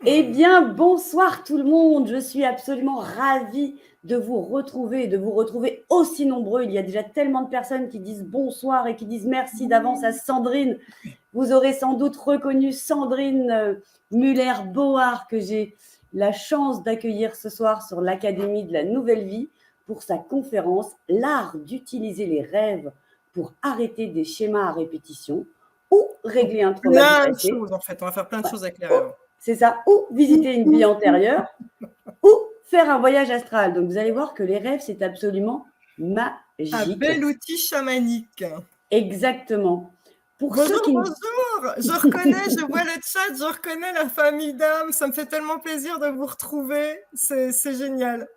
Eh bien, bonsoir tout le monde. Je suis absolument ravie de vous retrouver, de vous retrouver aussi nombreux. Il y a déjà tellement de personnes qui disent bonsoir et qui disent merci d'avance à Sandrine. Vous aurez sans doute reconnu Sandrine Muller-Board que j'ai la chance d'accueillir ce soir sur l'Académie de la Nouvelle Vie pour sa conférence L'art d'utiliser les rêves pour arrêter des schémas à répétition ou régler un trauma du Plein de passé. choses en fait, on va faire plein de choses avec les Oh, rêves. c'est ça, ou visiter une vie antérieure, ou faire un voyage astral. Donc, vous allez voir que les rêves, c'est absolument Un magique. bel outil chamanique. Exactement. Pour ceux Bonjour, qui... bonjour. Je reconnais, je vois le chat, je reconnais la famille d'âmes. Ça me fait tellement plaisir de vous retrouver. C'est génial.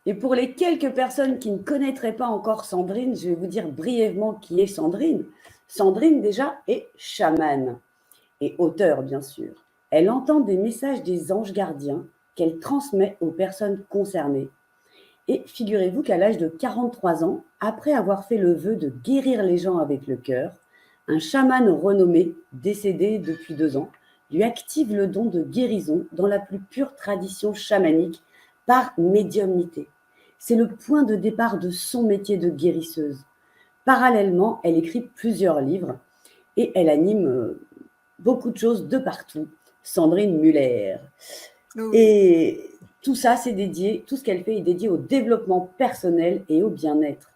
Et pour les quelques personnes qui ne connaîtraient pas encore Sandrine, je vais vous dire brièvement qui est Sandrine. Sandrine, déjà, est chamane et auteure, bien sûr. Elle entend des messages des anges gardiens qu'elle transmet aux personnes concernées. Et figurez-vous qu'à l'âge de 43 ans, après avoir fait le vœu de guérir les gens avec le cœur, un chaman renommé, décédé depuis 2 ans, lui active le don de guérison dans la plus pure tradition chamanique par médiumnité. C'est le point de départ de son métier de guérisseuse. Parallèlement, elle écrit plusieurs livres et elle anime beaucoup de choses de partout. Sandrine Muller. Oui. Et tout ça, c'est dédié, tout ce qu'elle fait est dédié au développement personnel et au bien-être.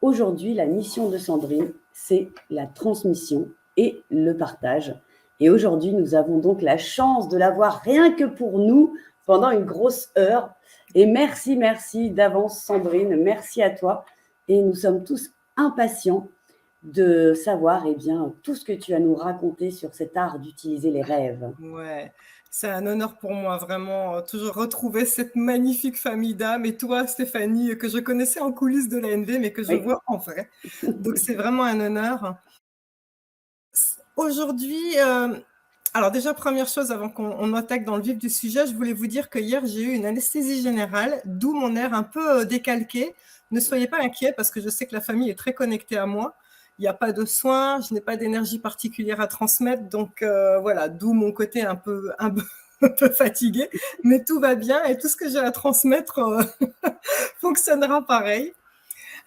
Aujourd'hui, la mission de Sandrine, c'est la transmission et le partage. Et aujourd'hui, nous avons donc la chance de l'avoir rien que pour nous pendant une grosse heure. Et merci, merci d'avance, Sandrine. Merci à toi. Et nous sommes tous impatients de savoir bien, tout ce que tu as à nous raconter sur cet art d'utiliser les rêves. Ouais, c'est un honneur pour moi, vraiment, toujours retrouver cette magnifique famille d'âmes. Et toi, Stéphanie, que je connaissais en coulisses de l'ANV, mais que je Oui. vois en vrai. Donc, c'est vraiment un honneur. Aujourd'hui, alors déjà, première chose, avant qu'on attaque dans le vif du sujet, je voulais vous dire que hier, j'ai eu une anesthésie générale, d'où mon air un peu décalqué. Ne soyez pas inquiets, parce que je sais que la famille est très connectée à moi. Il n'y a pas de soins, je n'ai pas d'énergie particulière à transmettre, donc voilà, d'où mon côté un peu un peu fatigué, mais tout va bien et tout ce que j'ai à transmettre fonctionnera pareil.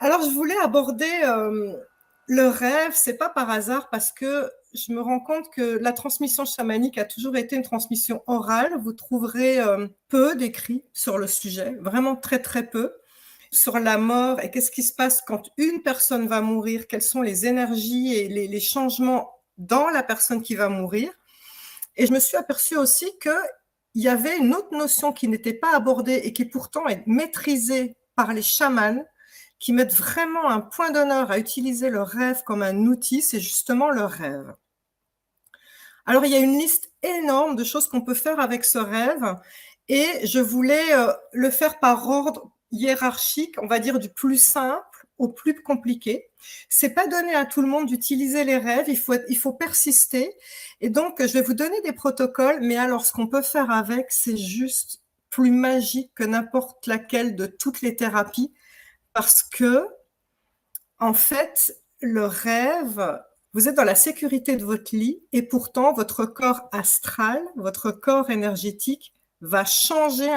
Alors, je voulais aborder le rêve, c'est pas par hasard, parce que je me rends compte que la transmission chamanique a toujours été une transmission orale. Vous trouverez peu d'écrits sur le sujet, vraiment très très peu, sur la mort et qu'est-ce qui se passe quand une personne va mourir, quelles sont les énergies et les changements dans la personne qui va mourir. Et je me suis aperçue aussi qu'il y avait une autre notion qui n'était pas abordée et qui pourtant est maîtrisée par les chamans, qui mettent vraiment un point d'honneur à utiliser le rêve comme un outil, c'est justement le rêve. Alors, il y a une liste énorme de choses qu'on peut faire avec ce rêve et je voulais le faire par ordre hiérarchique, on va dire du plus simple au plus compliqué. C'est pas donné à tout le monde d'utiliser les rêves, il faut persister. Et donc, je vais vous donner des protocoles, mais alors ce qu'on peut faire avec, c'est juste plus magique que n'importe laquelle de toutes les thérapies, parce que, en fait, le rêve, vous êtes dans la sécurité de votre lit et pourtant votre corps astral, votre corps énergétique va changer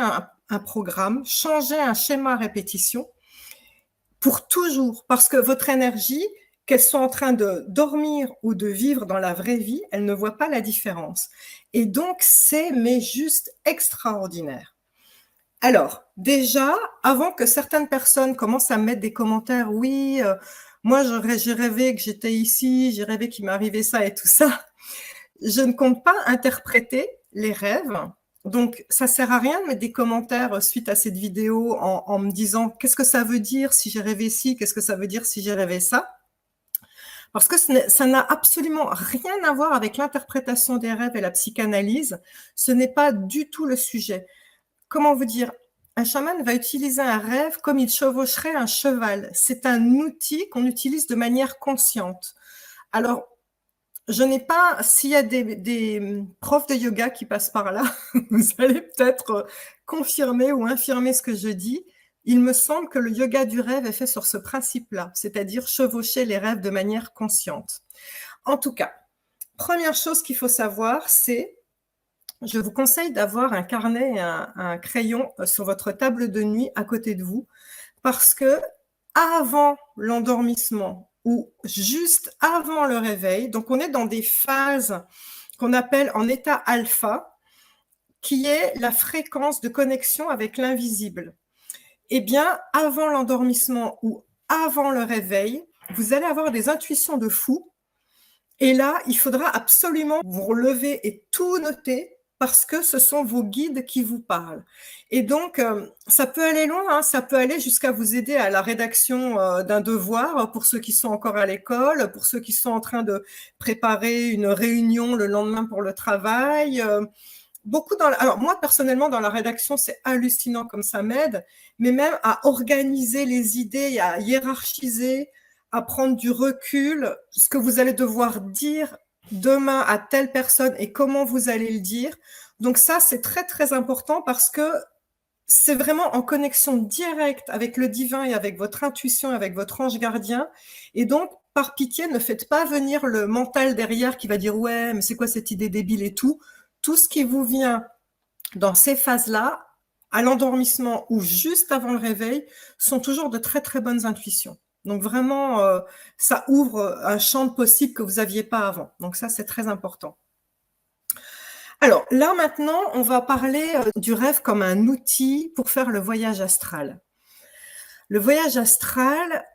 un programme, changer un schéma à répétition pour toujours, parce que votre énergie, qu'elle soit en train de dormir ou de vivre dans la vraie vie, elle ne voit pas la différence. Et donc, c'est mais juste extraordinaire. Alors, déjà, avant que certaines personnes commencent à mettre des commentaires, oui, moi j'ai rêvé que j'étais ici, j'ai rêvé qu'il m'arrivait ça et tout ça, je ne compte pas interpréter les rêves. Donc, ça sert à rien de mettre des commentaires suite à cette vidéo en me disant qu'est-ce que ça veut dire si j'ai rêvé ci, qu'est-ce que ça veut dire si j'ai rêvé ça. Parce que ça n'a absolument rien à voir avec l'interprétation des rêves et la psychanalyse. Ce n'est pas du tout le sujet. Comment vous dire? Un chaman va utiliser un rêve comme il chevaucherait un cheval. C'est un outil qu'on utilise de manière consciente. Alors, je n'ai pas, s'il y a des profs de yoga qui passent par là, vous allez peut-être confirmer ou infirmer ce que je dis. Il me semble que le yoga du rêve est fait sur ce principe-là, c'est-à-dire chevaucher les rêves de manière consciente. En tout cas, première chose qu'il faut savoir, c'est je vous conseille d'avoir un carnet et un crayon sur votre table de nuit à côté de vous, parce que avant l'endormissement ou juste avant le réveil, donc on est dans des phases qu'on appelle en état alpha, qui est la fréquence de connexion avec l'invisible. Eh bien, avant l'endormissement ou avant le réveil, vous allez avoir des intuitions de fou. Et là, il faudra absolument vous relever et tout noter parce que ce sont vos guides qui vous parlent. Et donc, ça peut aller loin, hein, ça peut aller jusqu'à vous aider à la rédaction d'un devoir pour ceux qui sont encore à l'école, pour ceux qui sont en train de préparer une réunion le lendemain pour le travail. Alors moi, personnellement, dans la rédaction, c'est hallucinant comme ça m'aide, mais même à organiser les idées, à hiérarchiser, à prendre du recul, ce que vous allez devoir dire demain à telle personne et comment vous allez le dire. Donc ça, c'est très, très important parce que c'est vraiment en connexion directe avec le divin et avec votre intuition, avec votre ange gardien. Et donc, par pitié, ne faites pas venir le mental derrière qui va dire « ouais, mais c'est quoi cette idée débile et tout ». Tout ce qui vous vient dans ces phases-là, à l'endormissement ou juste avant le réveil, sont toujours de très, très bonnes intuitions. Donc vraiment, ça ouvre un champ de possibles que vous n'aviez pas avant. Donc ça, c'est très important. Alors là, maintenant, on va parler du rêve comme un outil pour faire le voyage astral. Le voyage astral,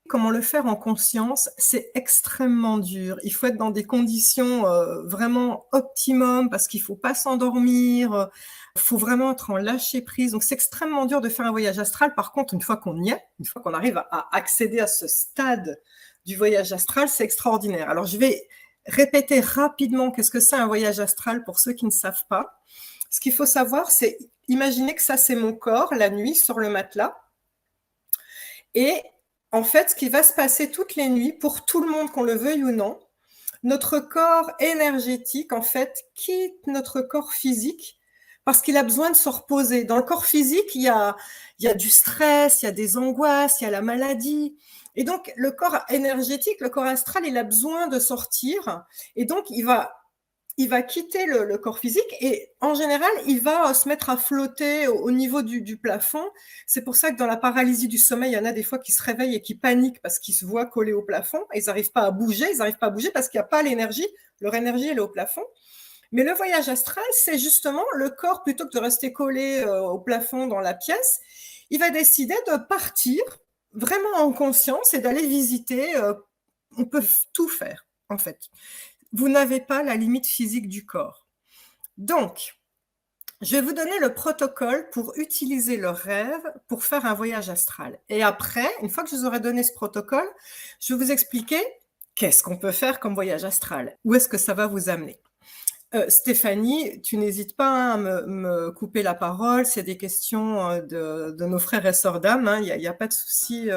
comment le faire en conscience, c'est extrêmement dur. Il faut être dans des conditions vraiment optimum parce qu'il ne faut pas s'endormir, il faut vraiment être en lâcher prise. Donc, c'est extrêmement dur de faire un voyage astral. Par contre, une fois qu'on y est, une fois qu'on arrive à accéder à ce stade du voyage astral, c'est extraordinaire. Alors, je vais répéter rapidement qu'est-ce que c'est un voyage astral pour ceux qui ne savent pas. Ce qu'il faut savoir, c'est imaginer que ça, c'est mon corps la nuit sur le matelas. Et en fait, ce qui va se passer toutes les nuits, pour tout le monde, qu'on le veuille ou non, notre corps énergétique, en fait, quitte notre corps physique parce qu'il a besoin de se reposer. Dans le corps physique, il y a du stress, il y a des angoisses, il y a la maladie. Et donc, le corps énergétique, le corps astral, il a besoin de sortir. Et donc, il va quitter le corps physique et en général, il va se mettre à flotter au niveau du plafond. C'est pour ça que dans la paralysie du sommeil, il y en a des fois qui se réveillent et qui paniquent parce qu'ils se voient collés au plafond et ils n'arrivent pas à bouger. Ils n'arrivent pas à bouger parce qu'il n'y a pas l'énergie. Leur énergie, elle est au plafond. Mais le voyage astral, c'est justement le corps, plutôt que de rester collé au plafond dans la pièce, il va décider de partir vraiment en conscience et d'aller visiter. On peut tout faire, en fait. Vous n'avez pas la limite physique du corps. Donc, je vais vous donner le protocole pour utiliser le rêve pour faire un voyage astral. Et après, une fois que je vous aurai donné ce protocole, je vais vous expliquer qu'est-ce qu'on peut faire comme voyage astral. Où est-ce que ça va vous amener? Stéphanie, tu n'hésites pas à me couper la parole. C'est des questions de nos frères et sœurs d'âme. Hein. Il n'y a pas de souci.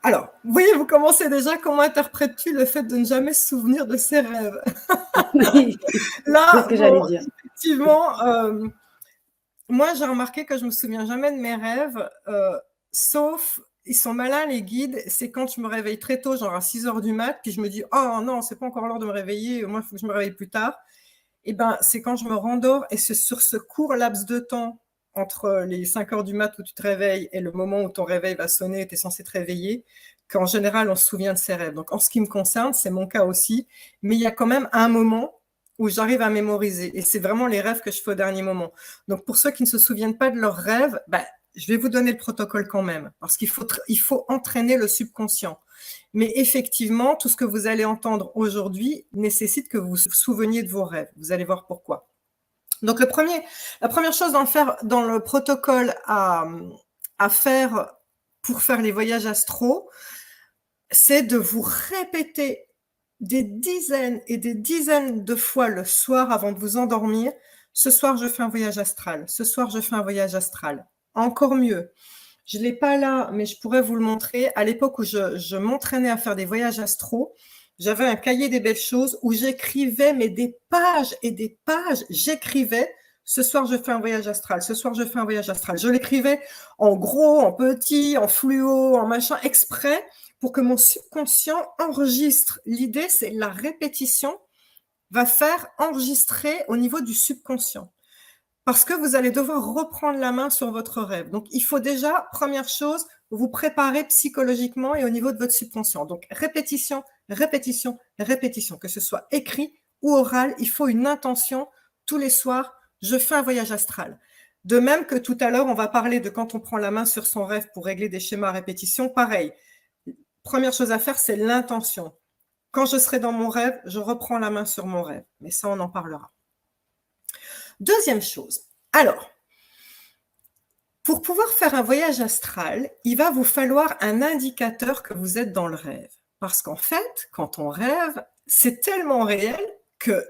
Alors, vous voyez, vous commencez déjà, comment interprètes-tu le fait de ne jamais se souvenir de ses rêves? Oui, Là, c'est ce que j'allais dire. Effectivement, moi, j'ai remarqué que je me souviens jamais de mes rêves, sauf, ils sont malins, les guides, c'est quand je me réveille très tôt, genre à 6 heures du mat, puis je me dis « Oh non, c'est pas encore l'heure de me réveiller, moi, il faut que je me réveille plus tard. » Et ben, c'est quand je me rendors, et c'est sur ce court laps de temps, entre les 5 heures du mat où tu te réveilles et le moment où ton réveil va sonner et tu es censé te réveiller, qu'en général, on se souvient de ses rêves. Donc, en ce qui me concerne, c'est mon cas aussi, mais il y a quand même un moment où j'arrive à mémoriser. Et c'est vraiment les rêves que je fais au dernier moment. Donc, pour ceux qui ne se souviennent pas de leurs rêves, je vais vous donner le protocole quand même, parce qu'il faut entraîner le subconscient. Mais effectivement, tout ce que vous allez entendre aujourd'hui nécessite que vous vous souveniez de vos rêves. Vous allez voir pourquoi. Donc, la première chose dans le protocole à faire pour faire les voyages astraux, c'est de vous répéter des dizaines et des dizaines de fois le soir avant de vous endormir. Ce soir, je fais un voyage astral. Ce soir, je fais un voyage astral. Encore mieux. Je ne l'ai pas là, mais je pourrais vous le montrer. À l'époque où je m'entraînais à faire des voyages astraux, j'avais un cahier des belles choses où j'écrivais, mais des pages et des pages, j'écrivais « Ce soir, je fais un voyage astral. Ce soir, je fais un voyage astral. » Je l'écrivais en gros, en petit, en fluo, en machin, exprès pour que mon subconscient enregistre. L'idée, c'est la répétition va faire enregistrer au niveau du subconscient. Parce que vous allez devoir reprendre la main sur votre rêve. Donc, il faut déjà, première chose, vous préparer psychologiquement et au niveau de votre subconscient. Donc, répétition, répétition, répétition, que ce soit écrit ou oral, il faut une intention. Tous les soirs, je fais un voyage astral. De même que tout à l'heure, on va parler de quand on prend la main sur son rêve pour régler des schémas à répétition. Pareil, première chose à faire, c'est l'intention. Quand je serai dans mon rêve, je reprends la main sur mon rêve. Mais ça, on en parlera. Deuxième chose, alors, pour pouvoir faire un voyage astral, il va vous falloir un indicateur que vous êtes dans le rêve. Parce qu'en fait, quand on rêve, c'est tellement réel que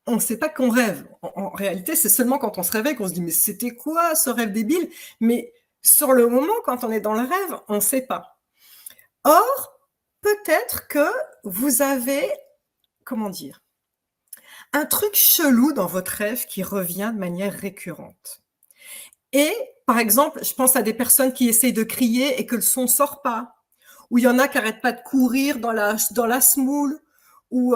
on ne sait pas qu'on rêve. En réalité, c'est seulement quand on se réveille qu'on se dit « mais c'était quoi ce rêve débile ?» Mais sur le moment, quand on est dans le rêve, on ne sait pas. Or, peut-être que vous avez, comment dire, un truc chelou dans votre rêve qui revient de manière récurrente. Et, par exemple, je pense à des personnes qui essayent de crier et que le son ne sort pas, ou il y en a qui n'arrêtent pas de courir dans la semoule, ou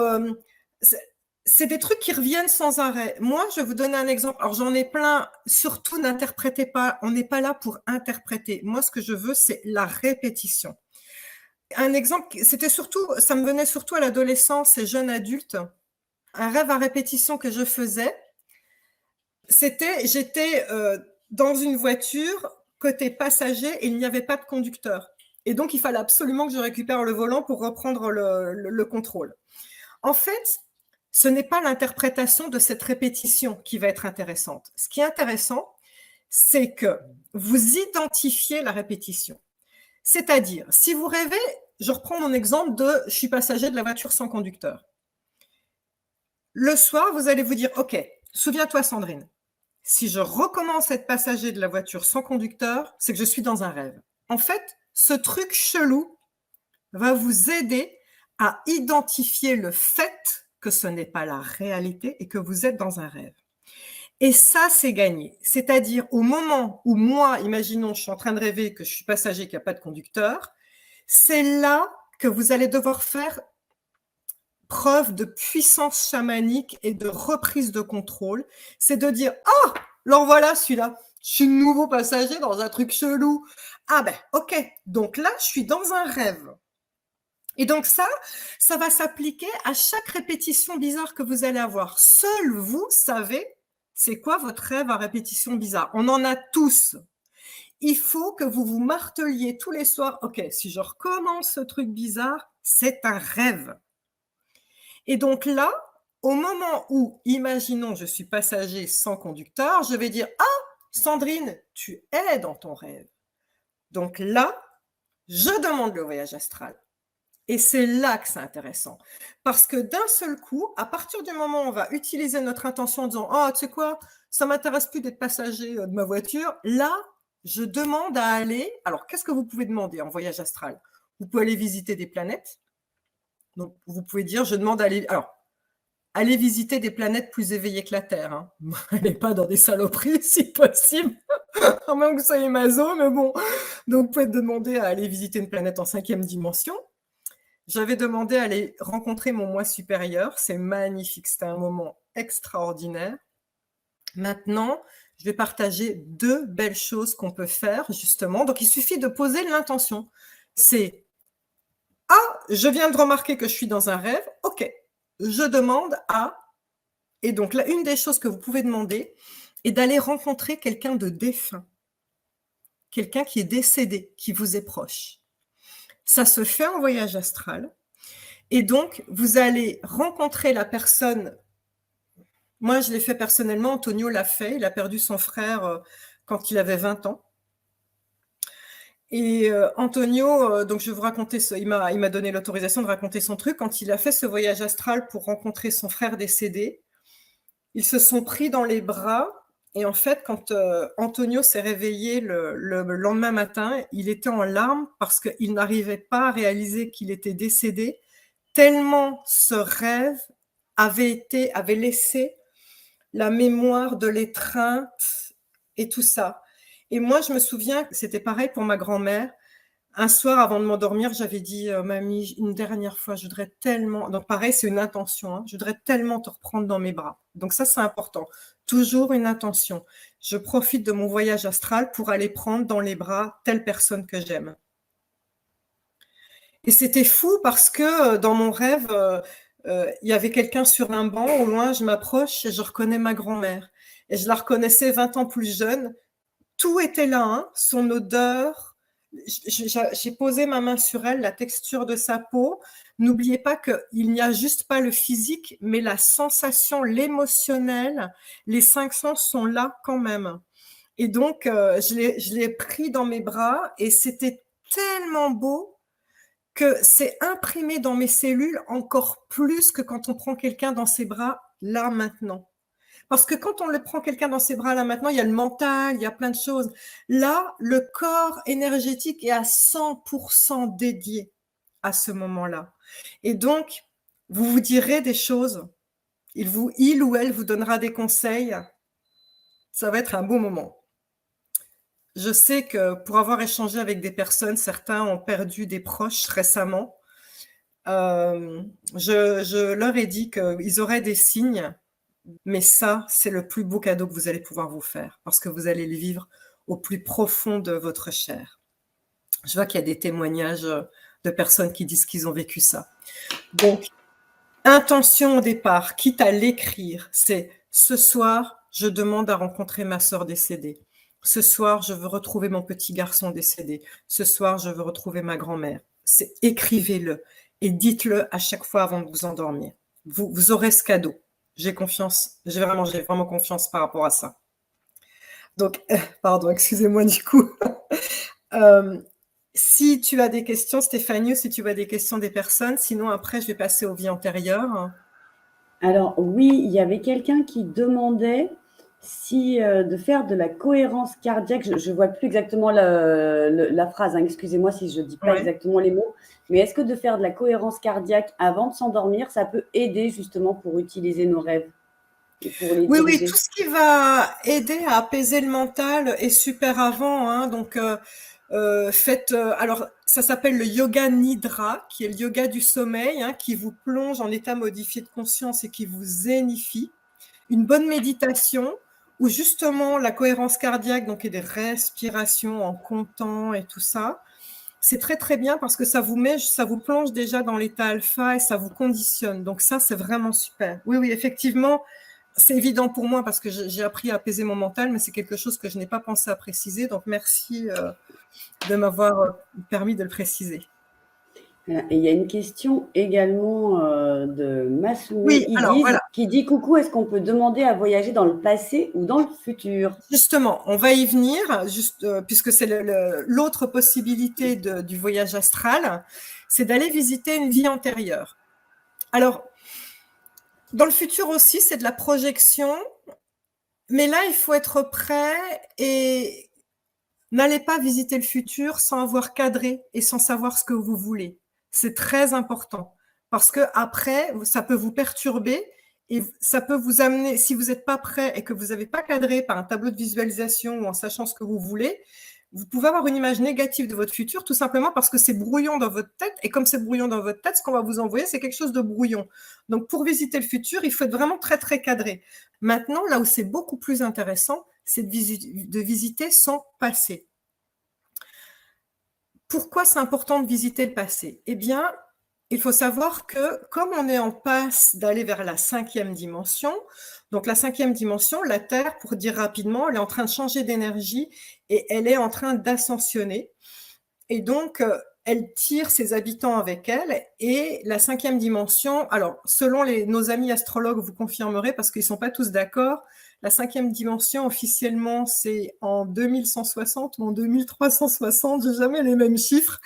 c'est des trucs qui reviennent sans arrêt. Moi, je vais vous donner un exemple. Alors, j'en ai plein. Surtout, n'interprétez pas. On n'est pas là pour interpréter. Moi, ce que je veux, c'est la répétition. Un exemple, ça me venait surtout à l'adolescence et jeune adulte. Un rêve à répétition que je faisais, j'étais dans une voiture, côté passager, et il n'y avait pas de conducteur. Et donc, il fallait absolument que je récupère le volant pour reprendre le contrôle. En fait, ce n'est pas l'interprétation de cette répétition qui va être intéressante. Ce qui est intéressant, c'est que vous identifiez la répétition. C'est-à-dire, si vous rêvez, je reprends mon exemple de « je suis passager de la voiture sans conducteur ». Le soir, vous allez vous dire « ok, souviens-toi Sandrine, si je recommence à être passager de la voiture sans conducteur, c'est que je suis dans un rêve. » En fait, ce truc chelou va vous aider à identifier le fait que ce n'est pas la réalité et que vous êtes dans un rêve. Et ça, c'est gagné. C'est-à-dire, au moment où moi, imaginons, je suis en train de rêver que je suis passager, qu'il n'y a pas de conducteur, c'est là que vous allez devoir faire preuve de puissance chamanique et de reprise de contrôle. C'est de dire « Ah, alors voilà celui-là, je suis nouveau passager dans un truc chelou. Ah ben, ok, donc là, je suis dans un rêve. » Et donc ça va s'appliquer à chaque répétition bizarre que vous allez avoir. Seul vous savez c'est quoi votre rêve à répétition bizarre. On en a tous. Il faut que vous vous marteliez tous les soirs. Ok, si je recommence ce truc bizarre, c'est un rêve. Et donc là, au moment où, imaginons, je suis passager sans conducteur, je vais dire « Ah, Sandrine, tu es dans ton rêve. » Donc là, je demande le voyage astral. Et c'est là que c'est intéressant. Parce que d'un seul coup, à partir du moment où on va utiliser notre intention en disant « Oh, tu sais quoi, ça ne m'intéresse plus d'être passager de ma voiture. » Là, je demande à aller… Alors, qu'est-ce que vous pouvez demander en voyage astral? Vous pouvez aller visiter des planètes. Donc, vous pouvez dire « Je demande à aller… » Alors, allez visiter des planètes plus éveillées que la Terre. Hein. Allez pas dans des saloperies, si possible. À moins que vous soyez maso, mais bon. Donc, vous pouvez demander à aller visiter une planète en 5e dimension. J'avais demandé à aller rencontrer mon moi supérieur. C'est magnifique. C'était un moment extraordinaire. Maintenant, je vais partager 2 belles choses qu'on peut faire, justement. Donc, il suffit de poser l'intention. C'est « Ah, je viens de remarquer que je suis dans un rêve. Ok, je demande à… » Et donc, là, une des choses que vous pouvez demander est d'aller rencontrer quelqu'un de défunt. Quelqu'un qui est décédé, qui vous est proche. Ça se fait en voyage astral. Et donc, vous allez rencontrer la personne. Moi, je l'ai fait personnellement. Antonio l'a fait. Il a perdu son frère quand il avait 20 ans. Et Antonio, donc je vais vous raconter, il m'a donné l'autorisation de raconter son truc. Quand il a fait ce voyage astral pour rencontrer son frère décédé, ils se sont pris dans les bras. Et en fait, quand Antonio s'est réveillé le lendemain matin, il était en larmes parce qu'il n'arrivait pas à réaliser qu'il était décédé, tellement ce rêve avait laissé la mémoire de l'étreinte et tout ça. Et moi, je me souviens que c'était pareil pour ma grand-mère. Un soir, avant de m'endormir, j'avais dit, mamie, une dernière fois, je voudrais tellement. Donc, pareil, c'est une intention, hein, je voudrais tellement te reprendre dans mes bras. Donc, ça, c'est important. Toujours une intention. Je profite de mon voyage astral pour aller prendre dans les bras telle personne que j'aime. Et c'était fou parce que dans mon rêve, il y avait quelqu'un sur un banc. Au loin, je m'approche et je reconnais ma grand-mère. Et je la reconnaissais 20 ans plus jeune. Tout était là, hein, son odeur. J'ai posé ma main sur elle, la texture de sa peau. N'oubliez pas qu'il n'y a juste pas le physique, mais la sensation, l'émotionnel, les 5 sens sont là quand même. Et donc, je l'ai pris dans mes bras et c'était tellement beau que c'est imprimé dans mes cellules encore plus que quand on prend quelqu'un dans ses bras là maintenant. Parce que quand on le prend quelqu'un dans ses bras là maintenant, il y a le mental, il y a plein de choses. Là, le corps énergétique est à 100% dédié à ce moment-là. Et donc, vous vous direz des choses. Il ou elle vous donnera des conseils. Ça va être un beau moment. Je sais que pour avoir échangé avec des personnes, certains ont perdu des proches récemment. Je leur ai dit qu'ils auraient des signes, mais ça, c'est le plus beau cadeau que vous allez pouvoir vous faire, parce que vous allez le vivre au plus profond de votre chair. Je vois qu'il y a des témoignages de personnes qui disent qu'ils ont vécu ça. Donc, intention au départ, quitte à l'écrire, c'est ce soir, je demande à rencontrer ma sœur décédée. Ce soir, je veux retrouver mon petit garçon décédé. Ce soir, je veux retrouver ma grand-mère. Écrivez-le et dites-le à chaque fois avant de vous endormir. Vous aurez ce cadeau. J'ai confiance. J'ai vraiment confiance par rapport à ça. Donc, pardon, excusez-moi du coup. Si tu as des questions, Stéphanie, ou si tu as des questions des personnes, sinon après, je vais passer aux vies antérieures. Alors oui, il y avait quelqu'un qui demandait si de faire de la cohérence cardiaque, je ne vois plus exactement la phrase, hein, excusez-moi si je ne dis pas exactement les mots, mais est-ce que de faire de la cohérence cardiaque avant de s'endormir, ça peut aider justement pour utiliser nos rêves et pour les Oui, diriger? tout ce qui va aider à apaiser le mental est super avant, hein, donc faites, alors ça s'appelle le yoga nidra, qui est le yoga du sommeil, hein, qui vous plonge en état modifié de conscience et qui vous zénifie. Une bonne méditation où justement la cohérence cardiaque, donc et des respirations en comptant et tout ça, c'est très très bien parce que ça vous plonge déjà dans l'état alpha et ça vous conditionne. Donc ça, c'est vraiment super. Oui, effectivement, c'est évident pour moi parce que j'ai appris à apaiser mon mental, mais c'est quelque chose que je n'ai pas pensé à préciser. Donc merci de m'avoir permis de le préciser. Et il y a une question également de Massoumé qui dit coucou, est-ce qu'on peut demander à voyager dans le passé ou dans le futur? Justement, on va y venir, puisque c'est l'autre possibilité du voyage astral, c'est d'aller visiter une vie antérieure. Alors, dans le futur aussi, c'est de la projection, mais là, il faut être prêt et n'allez pas visiter le futur sans avoir cadré et sans savoir ce que vous voulez. C'est très important parce que après, ça peut vous perturber et ça peut vous amener, si vous n'êtes pas prêt et que vous n'avez pas cadré par un tableau de visualisation ou en sachant ce que vous voulez, vous pouvez avoir une image négative de votre futur tout simplement parce que c'est brouillon dans votre tête. Et comme c'est brouillon dans votre tête, ce qu'on va vous envoyer, c'est quelque chose de brouillon. Donc, pour visiter le futur, il faut être vraiment très, très cadré. Maintenant, là où c'est beaucoup plus intéressant, c'est de visiter son passé. Pourquoi c'est important de visiter le passé? Eh bien, il faut savoir que comme on est en passe d'aller vers la 5e dimension, donc la 5e dimension, la Terre, pour dire rapidement, elle est en train de changer d'énergie et elle est en train d'ascensionner. Et donc, elle tire ses habitants avec elle. Et la 5e dimension, alors selon nos amis astrologues, vous confirmerez, parce qu'ils ne sont pas tous d'accord, la 5e dimension, officiellement, c'est en 2160 ou en 2360, j'ai jamais les mêmes chiffres.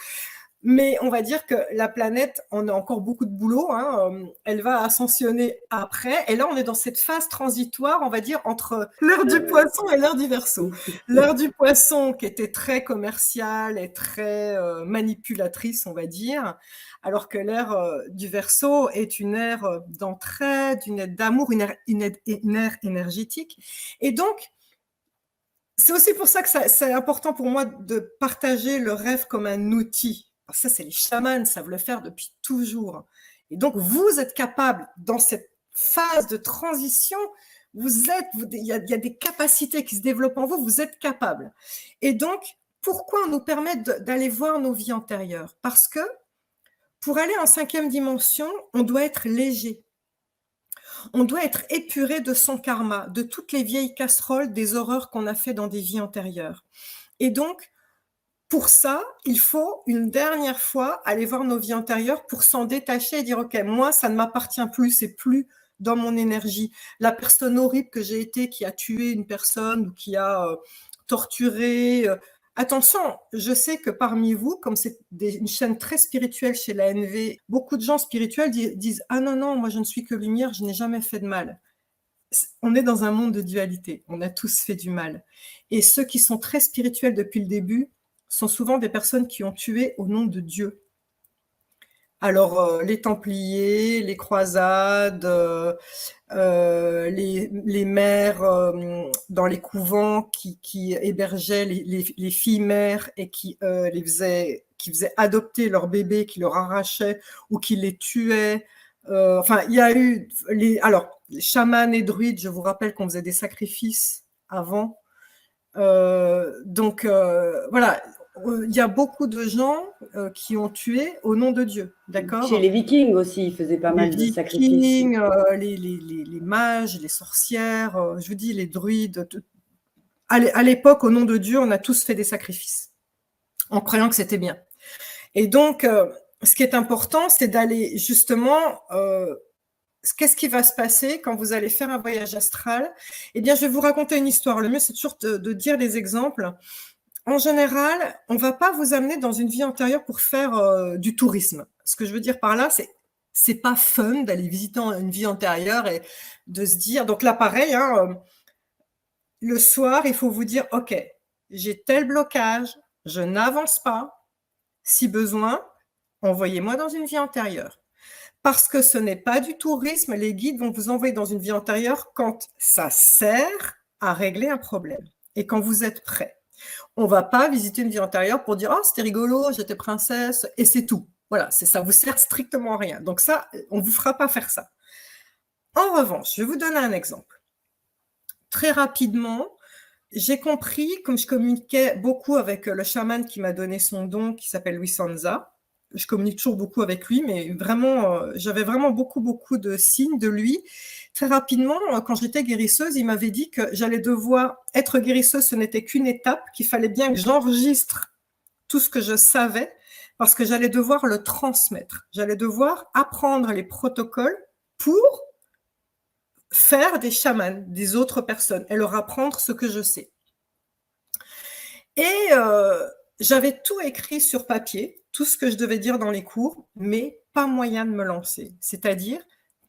Mais on va dire que la planète, on a encore beaucoup de boulot, hein, elle va ascensionner après. Et là, on est dans cette phase transitoire, on va dire, entre l'ère du poisson et l'ère du Verseau. L'ère du poisson qui était très commerciale et très manipulatrice, on va dire, alors que l'ère du Verseau est une ère d'entraide, une ère d'amour, une ère énergétique. Et donc, C'est aussi pour ça que c'est important pour moi de partager le rêve comme un outil. Ça, c'est les chamans, savent le faire depuis toujours. Et donc, vous êtes capable, dans cette phase de transition, il y a des capacités qui se développent en vous, vous êtes capable. Et donc, pourquoi on nous permet d'aller voir nos vies antérieures? Parce que pour aller en 5e dimension, on doit être léger. On doit être épuré de son karma, de toutes les vieilles casseroles, des horreurs qu'on a fait dans des vies antérieures. Et donc, pour ça, il faut une dernière fois aller voir nos vies antérieures pour s'en détacher et dire, OK, moi, ça ne m'appartient plus, c'est plus dans mon énergie. La personne horrible que j'ai été, qui a tué une personne ou qui a torturé. Attention, je sais que parmi vous, comme c'est une chaîne très spirituelle chez la NV, beaucoup de gens spirituels disent « Ah non, non, moi je ne suis que lumière, je n'ai jamais fait de mal ». On est dans un monde de dualité, on a tous fait du mal. Et ceux qui sont très spirituels depuis le début sont souvent des personnes qui ont tué au nom de Dieu. Alors, les Templiers, les croisades, les mères dans les couvents qui hébergeaient les filles mères et qui faisaient adopter leurs bébés, qui leur arrachaient ou qui les tuaient. Enfin, il y a eu les chamans et druides, je vous rappelle qu'on faisait des sacrifices avant. Donc, voilà, il y a beaucoup de gens qui ont tué au nom de Dieu, d'accord? Chez les Vikings aussi, ils faisaient pas mal de sacrifices. Les Vikings, les mages, les sorcières, je vous dis, les druides. À l'époque, au nom de Dieu, on a tous fait des sacrifices, en croyant que c'était bien. Et donc, ce qui est important, c'est d'aller justement... Qu'est-ce qui va se passer quand vous allez faire un voyage astral? Eh bien, je vais vous raconter une histoire. Le mieux, c'est toujours de dire des exemples. En général, on ne va pas vous amener dans une vie antérieure pour faire du tourisme. Ce que je veux dire par là, c'est pas fun d'aller visiter une vie antérieure et de se dire... Donc là, pareil, le soir, il faut vous dire, OK, j'ai tel blocage, je n'avance pas. Si besoin, envoyez-moi dans une vie antérieure. Parce que ce n'est pas du tourisme, les guides vont vous envoyer dans une vie antérieure quand ça sert à régler un problème et quand vous êtes prêt. On ne va pas visiter une vie antérieure pour dire « Oh, c'était rigolo, j'étais princesse » et c'est tout. Voilà, ça vous sert strictement à rien. Donc ça, on ne vous fera pas faire ça. En revanche, je vais vous donner un exemple. Très rapidement, j'ai compris, comme je communiquais beaucoup avec le chaman qui m'a donné son don, qui s'appelle Louis Sanza. Je communique toujours beaucoup avec lui, mais vraiment, j'avais vraiment beaucoup de signes de lui. Très rapidement, quand j'étais guérisseuse, il m'avait dit que j'allais devoir être guérisseuse, ce n'était qu'une étape, qu'il fallait bien que j'enregistre tout ce que je savais, parce que j'allais devoir le transmettre. J'allais devoir apprendre les protocoles pour faire des chamans, des autres personnes, et leur apprendre ce que je sais. Et j'avais tout écrit sur papier, tout ce que je devais dire dans les cours, mais pas moyen de me lancer. C'est-à-dire,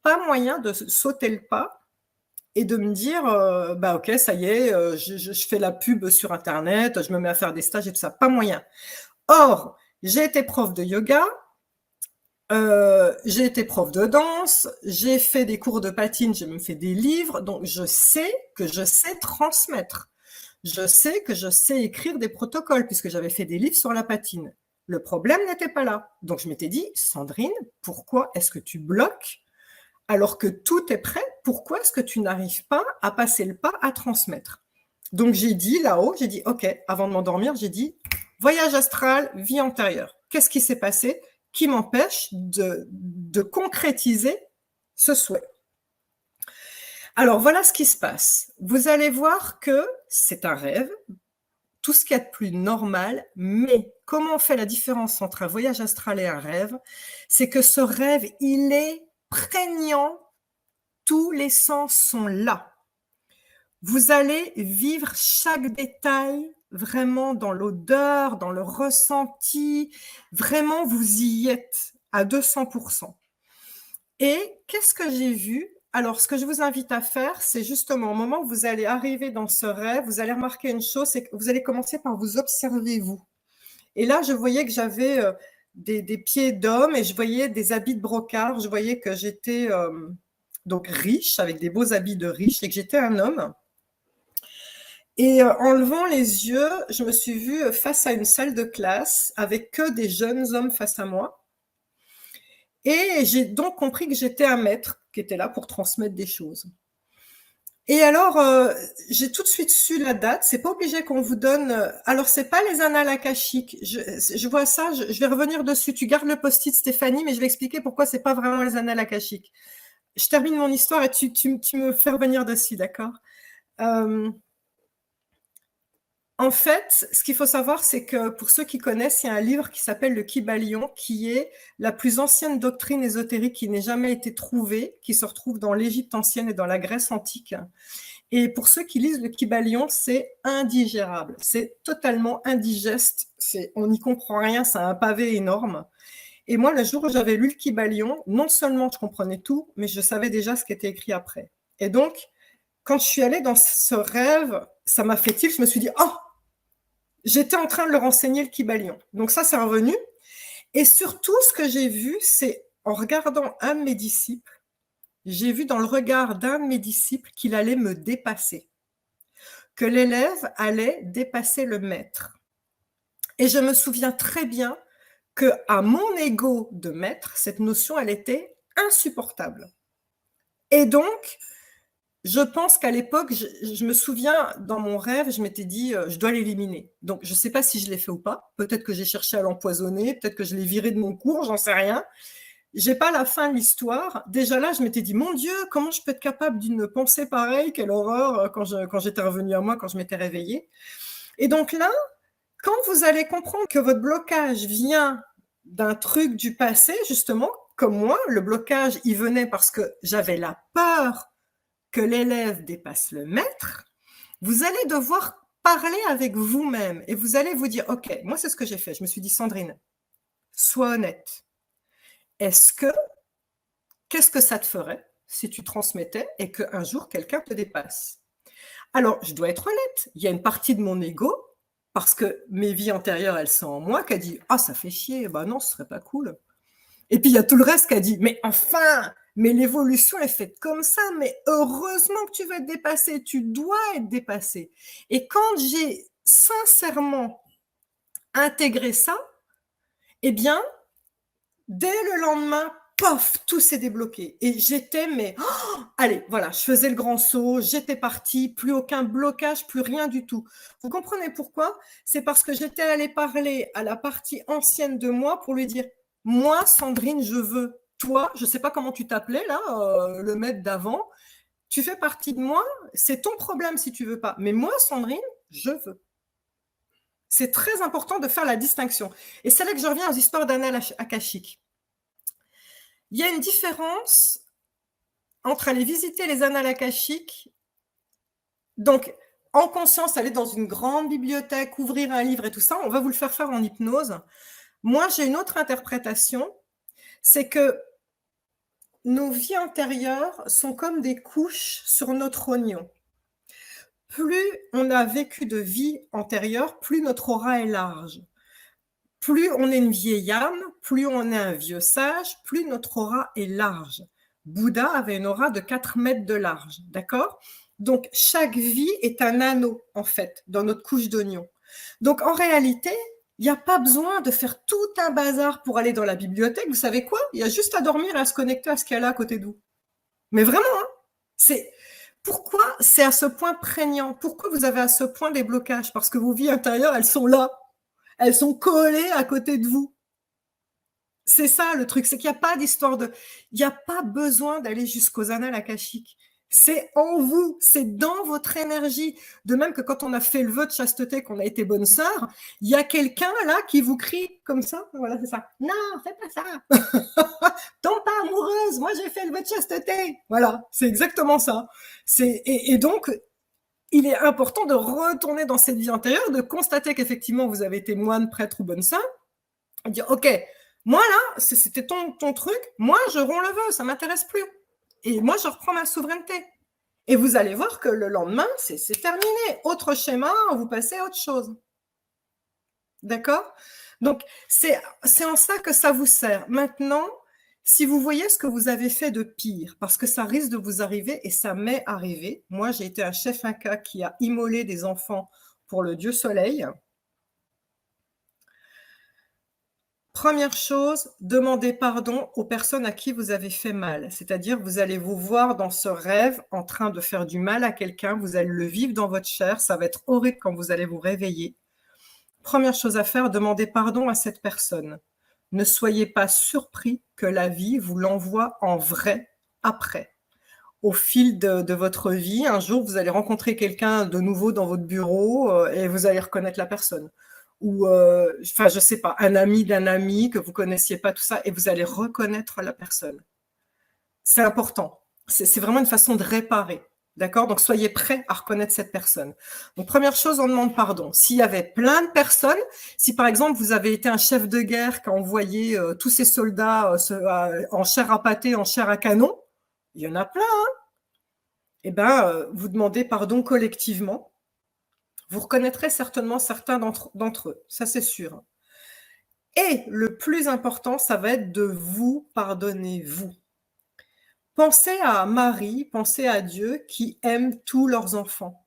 pas moyen de sauter le pas et de me dire, bah ok, ça y est, je fais la pub sur Internet, je me mets à faire des stages et tout ça. Pas moyen. Or, j'ai été prof de yoga, j'ai été prof de danse, j'ai fait des cours de patine, j'ai même fait des livres, donc je sais que je sais transmettre. Je sais que je sais écrire des protocoles puisque j'avais fait des livres sur la patine. Le problème n'était pas là. Donc je m'étais dit, Sandrine, pourquoi est-ce que tu bloques alors que tout est prêt? Pourquoi est-ce que tu n'arrives pas à passer le pas à transmettre? Donc j'ai dit là-haut, j'ai dit, ok, avant de m'endormir, j'ai dit, voyage astral, vie antérieure. Qu'est-ce qui s'est passé qui m'empêche de concrétiser ce souhait? Alors, voilà ce qui se passe. Vous allez voir que c'est un rêve, tout ce qu'il y a de plus normal, mais comment on fait la différence entre un voyage astral et un rêve? C'est que ce rêve, il est prégnant, tous les sens sont là. Vous allez vivre chaque détail vraiment dans l'odeur, dans le ressenti, vraiment vous y êtes à 200%. Et qu'est-ce que j'ai vu? Alors, ce que je vous invite à faire, c'est justement au moment où vous allez arriver dans ce rêve, vous allez remarquer une chose, c'est que vous allez commencer par vous observer vous. Et là, je voyais que j'avais des pieds d'homme et je voyais des habits de brocart. Je voyais que j'étais donc riche, avec des beaux habits de riche et que j'étais un homme. Et en levant les yeux, je me suis vue face à une salle de classe avec que des jeunes hommes face à moi. Et j'ai donc compris que j'étais un maître qui était là pour transmettre des choses. Et alors, j'ai tout de suite su la date. C'est pas obligé qu'on vous donne. Alors, c'est pas les annales akashiques. Je vois ça. Je vais revenir dessus. Tu gardes le post-it, Stéphanie, mais je vais expliquer pourquoi c'est pas vraiment les annales akashiques. Je termine mon histoire et tu me fais revenir dessus, d'accord? En fait, ce qu'il faut savoir, c'est que pour ceux qui connaissent, il y a un livre qui s'appelle le Kybalion, qui est la plus ancienne doctrine ésotérique qui n'ait jamais été trouvée, qui se retrouve dans l'Égypte ancienne et dans la Grèce antique. Et pour ceux qui lisent le Kybalion, c'est indigérable, c'est totalement indigeste, on n'y comprend rien, c'est un pavé énorme. Et moi, le jour où j'avais lu le Kybalion, non seulement je comprenais tout, mais je savais déjà ce qui était écrit après. Et donc, quand je suis allée dans ce rêve, ça m'a fait tilt, je me suis dit « Oh !» J'étais en train de leur enseigner le Kybalion. Donc ça, c'est revenu. Et surtout, ce que j'ai vu, c'est en regardant un de mes disciples, j'ai vu dans le regard d'un de mes disciples qu'il allait me dépasser, que l'élève allait dépasser le maître. Et je me souviens très bien qu'à mon ego de maître, cette notion, elle était insupportable. Et donc, je pense qu'à l'époque, je me souviens, dans mon rêve, je m'étais dit, je dois l'éliminer. Donc, je ne sais pas si je l'ai fait ou pas. Peut-être que j'ai cherché à l'empoisonner, peut-être que je l'ai viré de mon cours, j'en sais rien. J'ai pas la fin de l'histoire. Déjà là, je m'étais dit, mon Dieu, comment je peux être capable d'une pensée pareille? Quelle horreur quand j'étais revenue à moi, quand je m'étais réveillée. Et donc là, quand vous allez comprendre que votre blocage vient d'un truc du passé, justement, comme moi, le blocage, il venait parce que j'avais la peur que l'élève dépasse le maître, vous allez devoir parler avec vous-même et vous allez vous dire, OK, moi, c'est ce que j'ai fait. Je me suis dit, Sandrine, sois honnête. Qu'est-ce que ça te ferait si tu transmettais et qu'un jour, quelqu'un te dépasse? Alors, je dois être honnête. Il y a une partie de mon ego, parce que mes vies antérieures, elles sont en moi, qui a dit, ah, ça fait chier, bah non, ce serait pas cool. Et puis, il y a tout le reste qui a dit, mais enfin, mais l'évolution est faite comme ça, mais heureusement que tu vas être dépassé, tu dois être dépassé. Et quand j'ai sincèrement intégré ça, eh bien, dès le lendemain, pof, tout s'est débloqué. Et j'étais, mais, oh, allez, voilà, je faisais le grand saut, j'étais partie, plus aucun blocage, plus rien du tout. Vous comprenez pourquoi? C'est parce que j'étais allée parler à la partie ancienne de moi pour lui dire, moi, Sandrine, je veux. Toi, je ne sais pas comment tu t'appelais là, le maître d'avant, tu fais partie de moi, c'est ton problème si tu veux pas. Mais moi, Sandrine, je veux. C'est très important de faire la distinction. Et c'est là que je reviens aux histoires d'annales akashiques. Il y a une différence entre aller visiter les annales akashiques, donc en conscience, aller dans une grande bibliothèque, ouvrir un livre et tout ça, on va vous le faire en hypnose. Moi, j'ai une autre interprétation, c'est que nos vies antérieures sont comme des couches sur notre oignon. Plus on a vécu de vie antérieure, plus notre aura est large. Plus on est une vieille âme, plus on est un vieux sage, plus notre aura est large. Bouddha avait une aura de 4 mètres de large, d'accord? Donc, chaque vie est un anneau, en fait, dans notre couche d'oignon. Donc, en réalité, il n'y a pas besoin de faire tout un bazar pour aller dans la bibliothèque. Vous savez quoi? Il y a juste à dormir et à se connecter à ce qu'il y a là à côté de vous. Mais vraiment, hein, pourquoi c'est à ce point prégnant? Pourquoi vous avez à ce point des blocages? Parce que vos vies intérieures, elles sont là. Elles sont collées à côté de vous. C'est ça le truc, c'est qu'il n'y a pas d'histoire de... Il n'y a pas besoin d'aller jusqu'aux annales akashiques. C'est en vous, c'est dans votre énergie. De même que quand on a fait le vœu de chasteté, qu'on a été bonne sœur, il y a quelqu'un là qui vous crie comme ça. Voilà, c'est ça. Non, fais pas ça. Tombe pas amoureuse, moi j'ai fait le vœu de chasteté. Voilà, c'est exactement ça. Et donc, il est important de retourner dans cette vie antérieure, de constater qu'effectivement vous avez été moine, prêtre ou bonne sœur, et dire ok, moi là, c'était ton truc, moi je romps le vœu, ça m'intéresse plus. Et moi je reprends ma souveraineté. Et vous allez voir que le lendemain, c'est terminé. Autre schéma, vous passez à autre chose. D'accord? Donc, c'est en ça que ça vous sert. Maintenant, Si vous voyez ce que vous avez fait de pire, parce que ça risque de vous arriver et ça m'est arrivé. Moi, j'ai été un chef Inca qui a immolé des enfants pour le dieu soleil. Première chose, demandez pardon aux personnes à qui vous avez fait mal. C'est-à-dire, vous allez vous voir dans ce rêve en train de faire du mal à quelqu'un, vous allez le vivre dans votre chair, ça va être horrible quand vous allez vous réveiller. Première chose à faire, demandez pardon à cette personne. Ne soyez pas surpris que la vie vous l'envoie en vrai après. Au fil de votre vie, un jour, vous allez rencontrer quelqu'un de nouveau dans votre bureau et vous allez reconnaître la personne. Ou, enfin, je sais pas, un ami d'un ami que vous connaissiez pas, tout ça, et vous allez reconnaître la personne. C'est important. C'est vraiment une façon de réparer. D'accord? Donc, soyez prêts à reconnaître cette personne. Donc, première chose, on demande pardon. S'il y avait plein de personnes, si par exemple, vous avez été un chef de guerre qui a envoyé tous ses soldats en chair à pâté, en chair à canon, il y en a plein, hein? Eh bien, vous demandez pardon collectivement. Vous reconnaîtrez certainement certains d'entre eux, ça c'est sûr. Et le plus important, ça va être de vous pardonner, vous. Pensez à Marie, pensez à Dieu qui aime tous leurs enfants.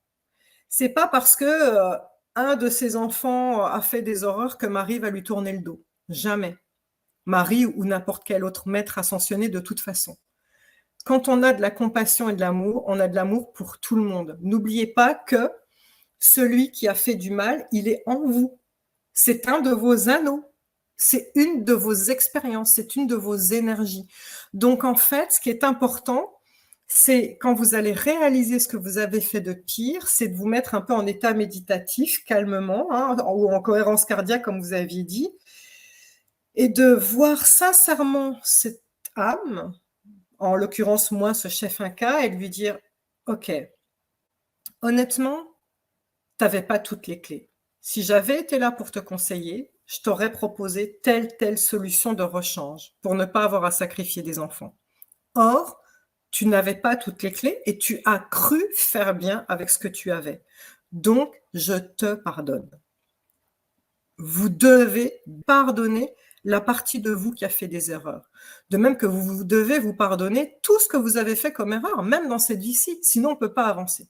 C'est pas parce que un de ses enfants a fait des horreurs que Marie va lui tourner le dos. Jamais. Marie ou n'importe quel autre maître ascensionné de toute façon. Quand on a de la compassion et de l'amour, on a de l'amour pour tout le monde. N'oubliez pas que celui qui a fait du mal, il est en vous. C'est un de vos anneaux. C'est une de vos expériences, c'est une de vos énergies. Donc, en fait, ce qui est important, c'est quand vous allez réaliser ce que vous avez fait de pire, c'est de vous mettre un peu en état méditatif, calmement, hein, ou en cohérence cardiaque, comme vous aviez dit, et de voir sincèrement cette âme, en l'occurrence moi, ce chef Inca, et lui dire « Ok, honnêtement, tu n'avais pas toutes les clés. Si j'avais été là pour te conseiller, je t'aurais proposé telle solution de rechange pour ne pas avoir à sacrifier des enfants. Or, tu n'avais pas toutes les clés et tu as cru faire bien avec ce que tu avais. Donc, je te pardonne. » Vous devez pardonner la partie de vous qui a fait des erreurs. De même que vous devez vous pardonner tout ce que vous avez fait comme erreur, même dans cette vie-ci, sinon on ne peut pas avancer.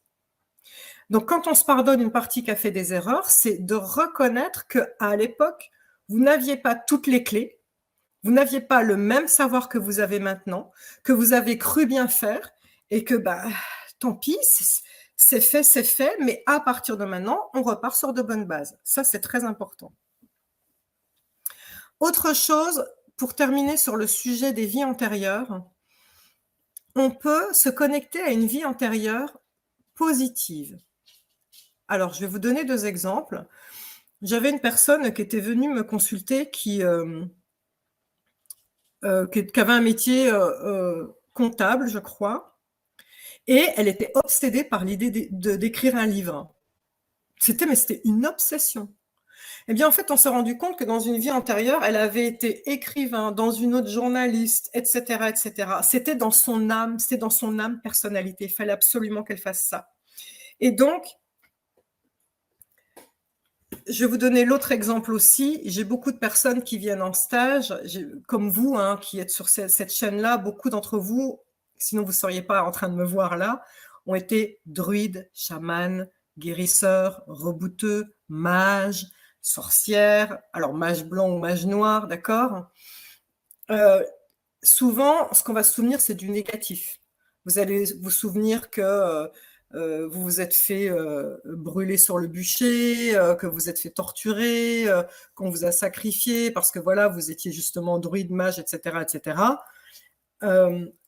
Donc, quand on se pardonne une partie qui a fait des erreurs, c'est de reconnaître qu'à l'époque, vous n'aviez pas toutes les clés, vous n'aviez pas le même savoir que vous avez maintenant, que vous avez cru bien faire et que, tant pis, c'est fait, mais à partir de maintenant, on repart sur de bonnes bases. Ça, c'est très important. Autre chose, pour terminer sur le sujet des vies antérieures, on peut se connecter à une vie antérieure positive. Alors, je vais vous donner 2 exemples. J'avais une personne qui était venue me consulter qui avait un métier comptable, je crois, et elle était obsédée par l'idée d'écrire un livre. C'était une obsession. Eh bien, en fait, on s'est rendu compte que dans une vie antérieure, elle avait été écrivain, dans une autre journaliste, etc., etc. C'était dans son âme, personnalité. Il fallait absolument qu'elle fasse ça. Et donc, je vais vous donner l'autre exemple aussi. J'ai beaucoup de personnes qui viennent en stage, comme vous, hein, qui êtes sur cette chaîne-là. Beaucoup d'entre vous, sinon vous ne seriez pas en train de me voir là, ont été druides, chamans, guérisseurs, rebouteux, mages, sorcières, alors mage blanc ou mage noir, d'accord? Souvent, ce qu'on va se souvenir, c'est du négatif. Vous allez vous souvenir que vous vous êtes fait brûler sur le bûcher, que vous êtes fait torturer, qu'on vous a sacrifié parce que voilà, vous étiez justement druide, mage, etc., etc.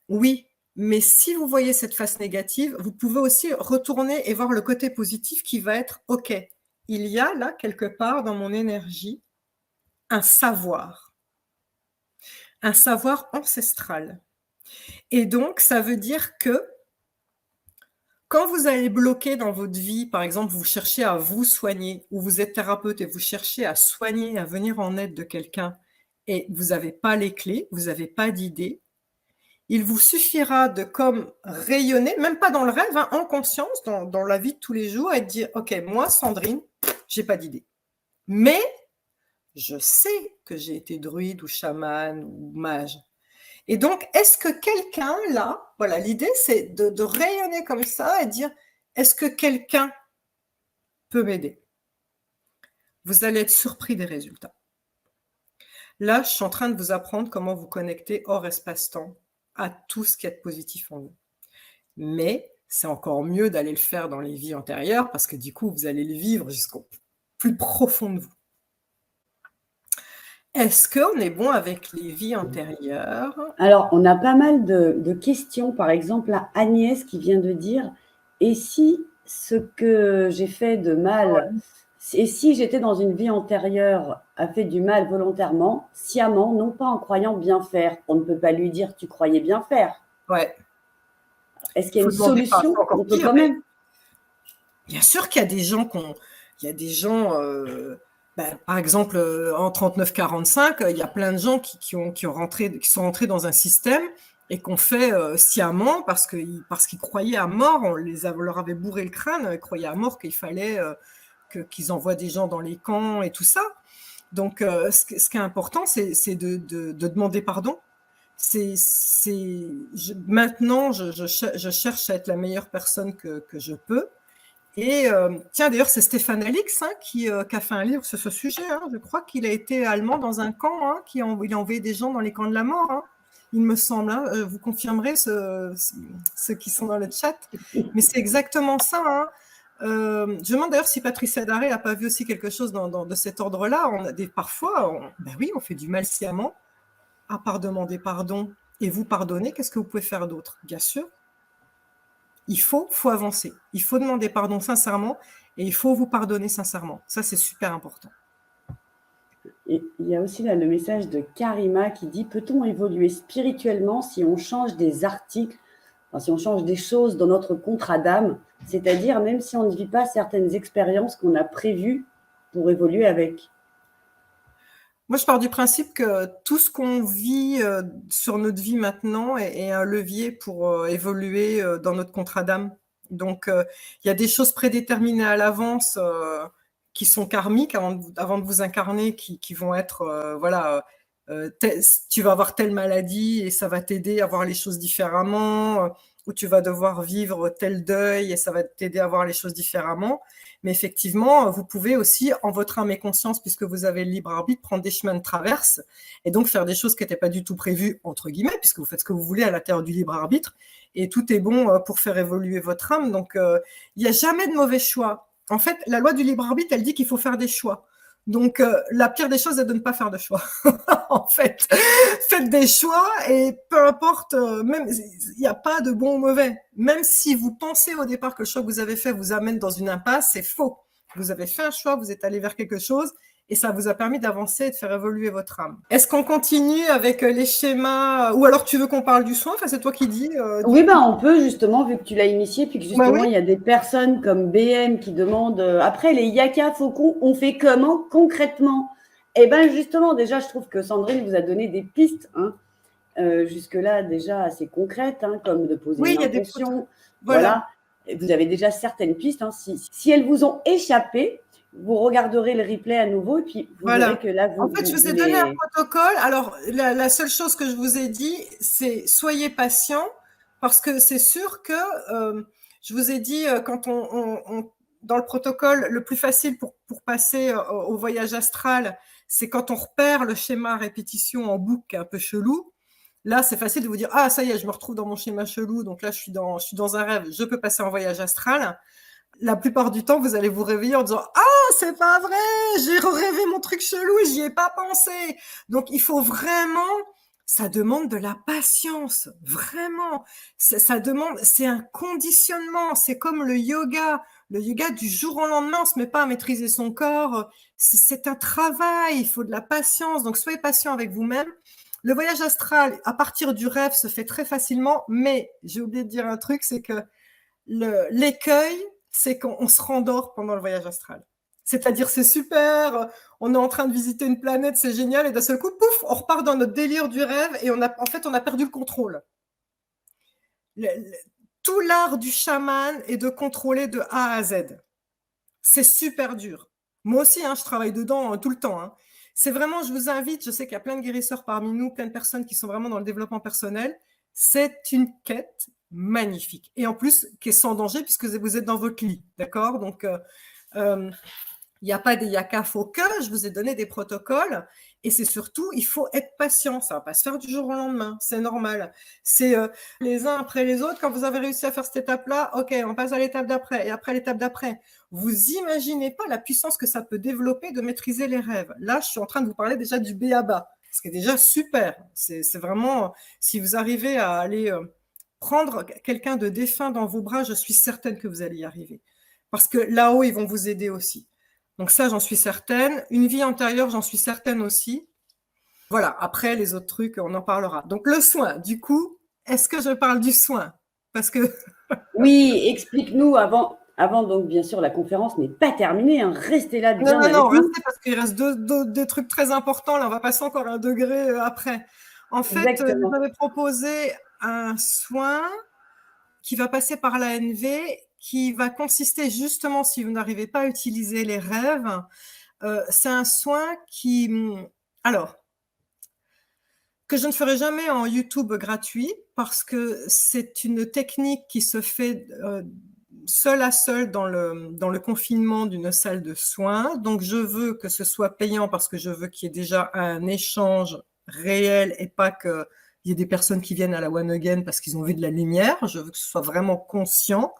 Oui, mais si vous voyez cette face négative, vous pouvez aussi retourner et voir le côté positif qui va être « Ok, il y a là, quelque part dans mon énergie, un savoir ancestral. Et donc, ça veut dire que quand vous allez bloquer dans votre vie, par exemple, vous cherchez à vous soigner, ou vous êtes thérapeute et vous cherchez à soigner, à venir en aide de quelqu'un, et vous n'avez pas les clés, vous n'avez pas d'idées, il vous suffira de comme rayonner, même pas dans le rêve, hein, en conscience, dans la vie de tous les jours, et de dire « Ok, moi, Sandrine, j'ai pas d'idée. Mais je sais que j'ai été druide ou chamane ou mage. Et donc, est-ce que quelqu'un, là, voilà, l'idée, c'est de rayonner comme ça et dire, est-ce que quelqu'un peut m'aider? Vous allez être surpris des résultats. Là, je suis en train de vous apprendre comment vous connecter hors espace-temps à tout ce qui est positif en vous. Mais c'est encore mieux d'aller le faire dans les vies antérieures parce que du coup, vous allez le vivre jusqu'au plus profond de vous. Est-ce qu'on est bon avec les vies antérieures? Alors, on a pas mal de questions. Par exemple, là, Agnès qui vient de dire « Et si ce que j'ai fait de mal, et si j'étais dans une vie antérieure, a fait du mal volontairement, sciemment, non pas en croyant bien faire ?» On ne peut pas lui dire « Tu croyais bien faire ». Ouais. Est-ce qu'il y a une solution? On peut quand même. Bien sûr qu'il y a des gens par exemple, en 39-45, il y a plein de gens qui sont rentrés dans un système et qu'on fait sciemment parce qu'ils croyaient à mort, on leur avait bourré le crâne, ils croyaient à mort qu'il fallait qu'ils envoient des gens dans les camps et tout ça. Donc, ce qui est important, c'est de demander pardon. Maintenant, je cherche à être la meilleure personne que je peux. Et tiens, d'ailleurs, c'est Stéphane Alix qui a fait un livre sur ce sujet. Je crois qu'il a été allemand dans un camp, il a envoyé des gens dans les camps de la mort, il me semble. Vous confirmerez ceux qui sont dans le chat. Mais c'est exactement ça. Je me demande d'ailleurs si Patricia Daré n'a pas vu aussi quelque chose de cet ordre-là. Parfois, on fait du mal sciemment, à part demander pardon et vous pardonner. Qu'est-ce que vous pouvez faire d'autre? Bien sûr. Il faut avancer. Il faut demander pardon sincèrement et il faut vous pardonner sincèrement. Ça, c'est super important. Et il y a aussi là le message de Karima qui dit « Peut-on évoluer spirituellement si on change des articles, si on change des choses dans notre contrat d'âme, c'est-à-dire même si on ne vit pas certaines expériences qu'on a prévues pour évoluer avec ?» Moi, je pars du principe que tout ce qu'on vit sur notre vie maintenant est un levier pour évoluer dans notre contrat d'âme. Donc, il y a des choses prédéterminées à l'avance qui sont karmiques avant de vous incarner, qui vont être, tu vas avoir telle maladie et ça va t'aider à voir les choses différemment, ou tu vas devoir vivre tel deuil et ça va t'aider à voir les choses différemment. Mais effectivement, vous pouvez aussi, en votre âme et conscience, puisque vous avez le libre arbitre, prendre des chemins de traverse et donc faire des choses qui n'étaient pas du tout prévues, entre guillemets, puisque vous faites ce que vous voulez à l'intérieur du libre arbitre, et tout est bon pour faire évoluer votre âme. Donc, il n'y a jamais de mauvais choix. En fait, la loi du libre arbitre, elle dit qu'il faut faire des choix. Donc, la pire des choses est de ne pas faire de choix. En fait, faites des choix et peu importe, même il n'y a pas de bon ou mauvais. Même si vous pensez au départ que le choix que vous avez fait vous amène dans une impasse, c'est faux. Vous avez fait un choix, vous êtes allé vers quelque chose et ça vous a permis d'avancer et de faire évoluer votre âme. Est-ce qu'on continue avec les schémas ou alors tu veux qu'on parle du soin? Enfin, c'est toi qui dis. Oui, on peut justement, vu que tu l'as initié, puis que justement, il y a des personnes comme BM qui demandent après les yaka faucons, on fait comment concrètement? Eh bien, justement, déjà, je trouve que Sandrine vous a donné des pistes, jusque-là déjà assez concrètes, comme de poser une intention. Voilà. Vous avez déjà certaines pistes. Si elles vous ont échappé, vous regarderez le replay à nouveau et puis vous verrez que là, en fait, je vous ai donné un protocole. Alors, la seule chose que je vous ai dit, c'est soyez patient parce que c'est sûr que je vous ai dit quand dans le protocole, le plus facile pour passer au voyage astral, c'est quand on repère le schéma à répétition en boucle un peu chelou. Là, c'est facile de vous dire « Ah, ça y est, je me retrouve dans mon schéma chelou, donc là, je suis dans un rêve, je peux passer en voyage astral. » La plupart du temps, vous allez vous réveiller en disant « Ah, c'est pas vrai, j'ai rêvé mon truc chelou et j'y ai pas pensé. » Donc, il faut vraiment, ça demande de la patience, vraiment. Ça demande, c'est un conditionnement, c'est comme le yoga. Le yoga, du jour au lendemain, on se met pas à maîtriser son corps. C'est un travail, il faut de la patience. Donc, soyez patient avec vous-même. Le voyage astral, à partir du rêve, se fait très facilement, mais j'ai oublié de dire un truc, c'est que l'écueil, c'est qu'on se rendort pendant le voyage astral. C'est-à-dire, c'est super, on est en train de visiter une planète, c'est génial, et d'un seul coup, pouf, on repart dans notre délire du rêve, et en fait, on a perdu le contrôle. Tout l'art du chaman est de contrôler de A à Z. C'est super dur. Moi aussi, je travaille dedans tout le temps. C'est vraiment, je vous invite, je sais qu'il y a plein de guérisseurs parmi nous, plein de personnes qui sont vraiment dans le développement personnel. C'est une quête magnifique. Et en plus, qui est sans danger puisque vous êtes dans votre lit. D'accord? Donc, il n'y a pas des yakaf au cœur, je vous ai donné des protocoles. Et c'est surtout, il faut être patient. Ça ne va pas se faire du jour au lendemain. C'est normal. C'est les uns après les autres. Quand vous avez réussi à faire cette étape-là, OK, on passe à l'étape d'après. Et après l'étape d'après. Vous imaginez pas la puissance que ça peut développer de maîtriser les rêves. Là, je suis en train de vous parler déjà du b.a.-ba, ce qui est déjà super. C'est vraiment, si vous arrivez à aller prendre quelqu'un de défunt dans vos bras, je suis certaine que vous allez y arriver. Parce que là-haut, ils vont vous aider aussi. Donc ça, j'en suis certaine. Une vie antérieure, j'en suis certaine aussi. Voilà, après, les autres trucs, on en parlera. Donc le soin, du coup, est-ce que je parle du soin? Parce que... Oui, explique-nous avant donc bien sûr la conférence n'est pas terminée, hein. Restez là bien avec nous. Restez parce qu'il reste des trucs très importants. Là, on va passer encore un degré après. En fait, Exactement. j'avais proposé un soin qui va passer par l'ANV, qui va consister justement, si vous n'arrivez pas à utiliser les rêves, c'est un soin qui... Alors, que je ne ferai jamais en YouTube gratuit parce que c'est une technique qui se fait seul à seul dans le confinement d'une salle de soins. Donc, je veux que ce soit payant parce que je veux qu'il y ait déjà un échange réel et pas qu'il y ait des personnes qui viennent à la One Again parce qu'ils ont vu de la lumière. Je veux que ce soit vraiment conscient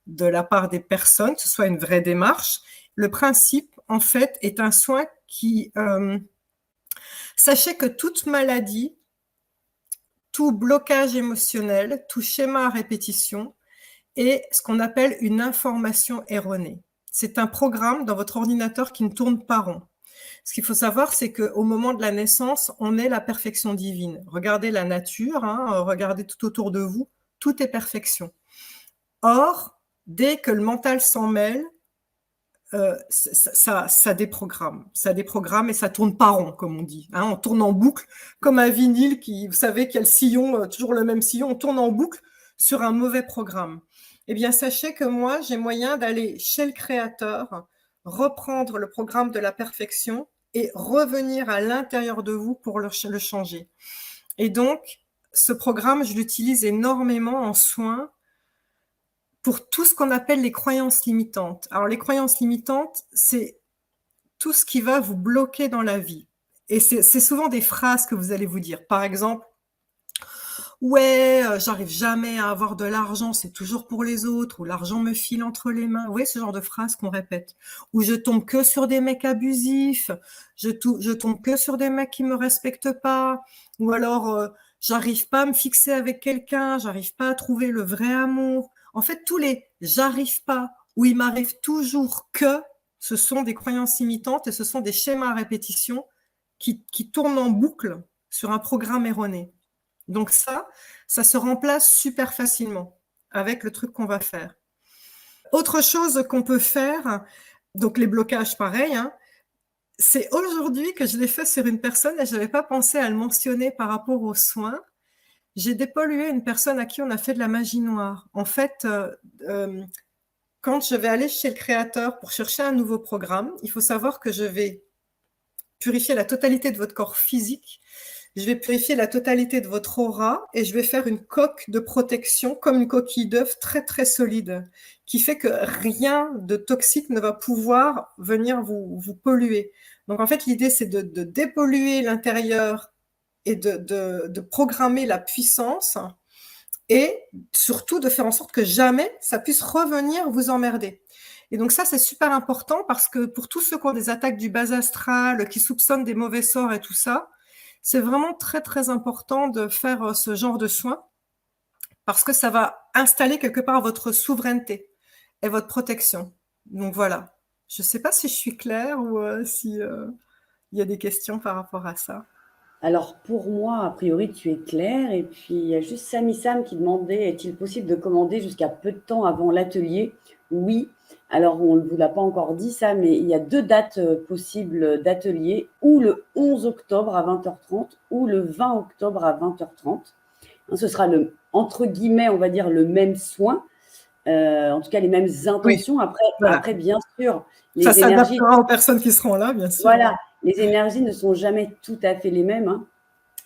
de la part des personnes, que ce soit une vraie démarche. Le principe, en fait, est un soin qui... Sachez que toute maladie, tout blocage émotionnel, tout schéma à répétition est ce qu'on appelle une information erronée. C'est un programme dans votre ordinateur qui ne tourne pas rond. Ce qu'il faut savoir, c'est qu'au moment de la naissance, on est la perfection divine. Regardez la nature, regardez tout autour de vous, tout est perfection. Or, dès que le mental s'en mêle, ça déprogramme et ça tourne pas rond, comme on dit. On tourne en boucle, comme un vinyle vous savez, qu'il y a le sillon, toujours le même sillon, on tourne en boucle sur un mauvais programme. Eh bien, sachez que moi, j'ai moyen d'aller chez le créateur, reprendre le programme de la perfection et revenir à l'intérieur de vous pour le changer. Et donc, ce programme, je l'utilise énormément en soins pour tout ce qu'on appelle les croyances limitantes. Alors, les croyances limitantes, c'est tout ce qui va vous bloquer dans la vie. Et c'est souvent des phrases que vous allez vous dire. Par exemple, ouais, j'arrive jamais à avoir de l'argent, c'est toujours pour les autres, ou l'argent me file entre les mains. Vous voyez ce genre de phrases qu'on répète. Ou je tombe que sur des mecs abusifs, je tombe que sur des mecs qui me respectent pas, ou alors j'arrive pas à me fixer avec quelqu'un, j'arrive pas à trouver le vrai amour. En fait, tous les j'arrive pas, ou il m'arrive toujours que, ce sont des croyances imitantes et ce sont des schémas à répétition qui tournent en boucle sur un programme erroné. Donc ça se remplace super facilement avec le truc qu'on va faire. Autre chose qu'on peut faire, donc les blocages pareil, c'est aujourd'hui que je l'ai fait sur une personne et je n'avais pas pensé à le mentionner par rapport aux soins. J'ai dépollué une personne à qui on a fait de la magie noire. En fait, quand je vais aller chez le créateur pour chercher un nouveau programme, il faut savoir que je vais purifier la totalité de votre corps physique, je vais purifier la totalité de votre aura et je vais faire une coque de protection comme une coquille d'œuf très très solide qui fait que rien de toxique ne va pouvoir venir vous polluer. Donc en fait, l'idée c'est de dépolluer l'intérieur et de programmer la puissance et surtout de faire en sorte que jamais ça puisse revenir vous emmerder. Et donc ça, c'est super important parce que pour tous ceux qui ont des attaques du bas astral, qui soupçonnent des mauvais sorts et tout ça, c'est vraiment très, très important de faire ce genre de soins parce que ça va installer quelque part votre souveraineté et votre protection. Donc voilà. Je ne sais pas si je suis claire ou si il y a des questions par rapport à ça. Alors pour moi, a priori, tu es claire. Et puis, il y a juste Sami Sam qui demandait, est-il possible de commander jusqu'à peu de temps avant l'atelier? Oui. Alors, on ne vous l'a pas encore dit ça, mais il y a 2 dates possibles d'atelier, ou le 11 octobre à 20h30 ou le 20 octobre à 20h30. Ce sera entre guillemets, on va dire, le même soin, en tout cas les mêmes intentions. Oui. Après, bien sûr, les ça énergies... s'adaptera aux personnes qui seront là, bien sûr. Voilà, Les énergies ne sont jamais tout à fait les mêmes, hein.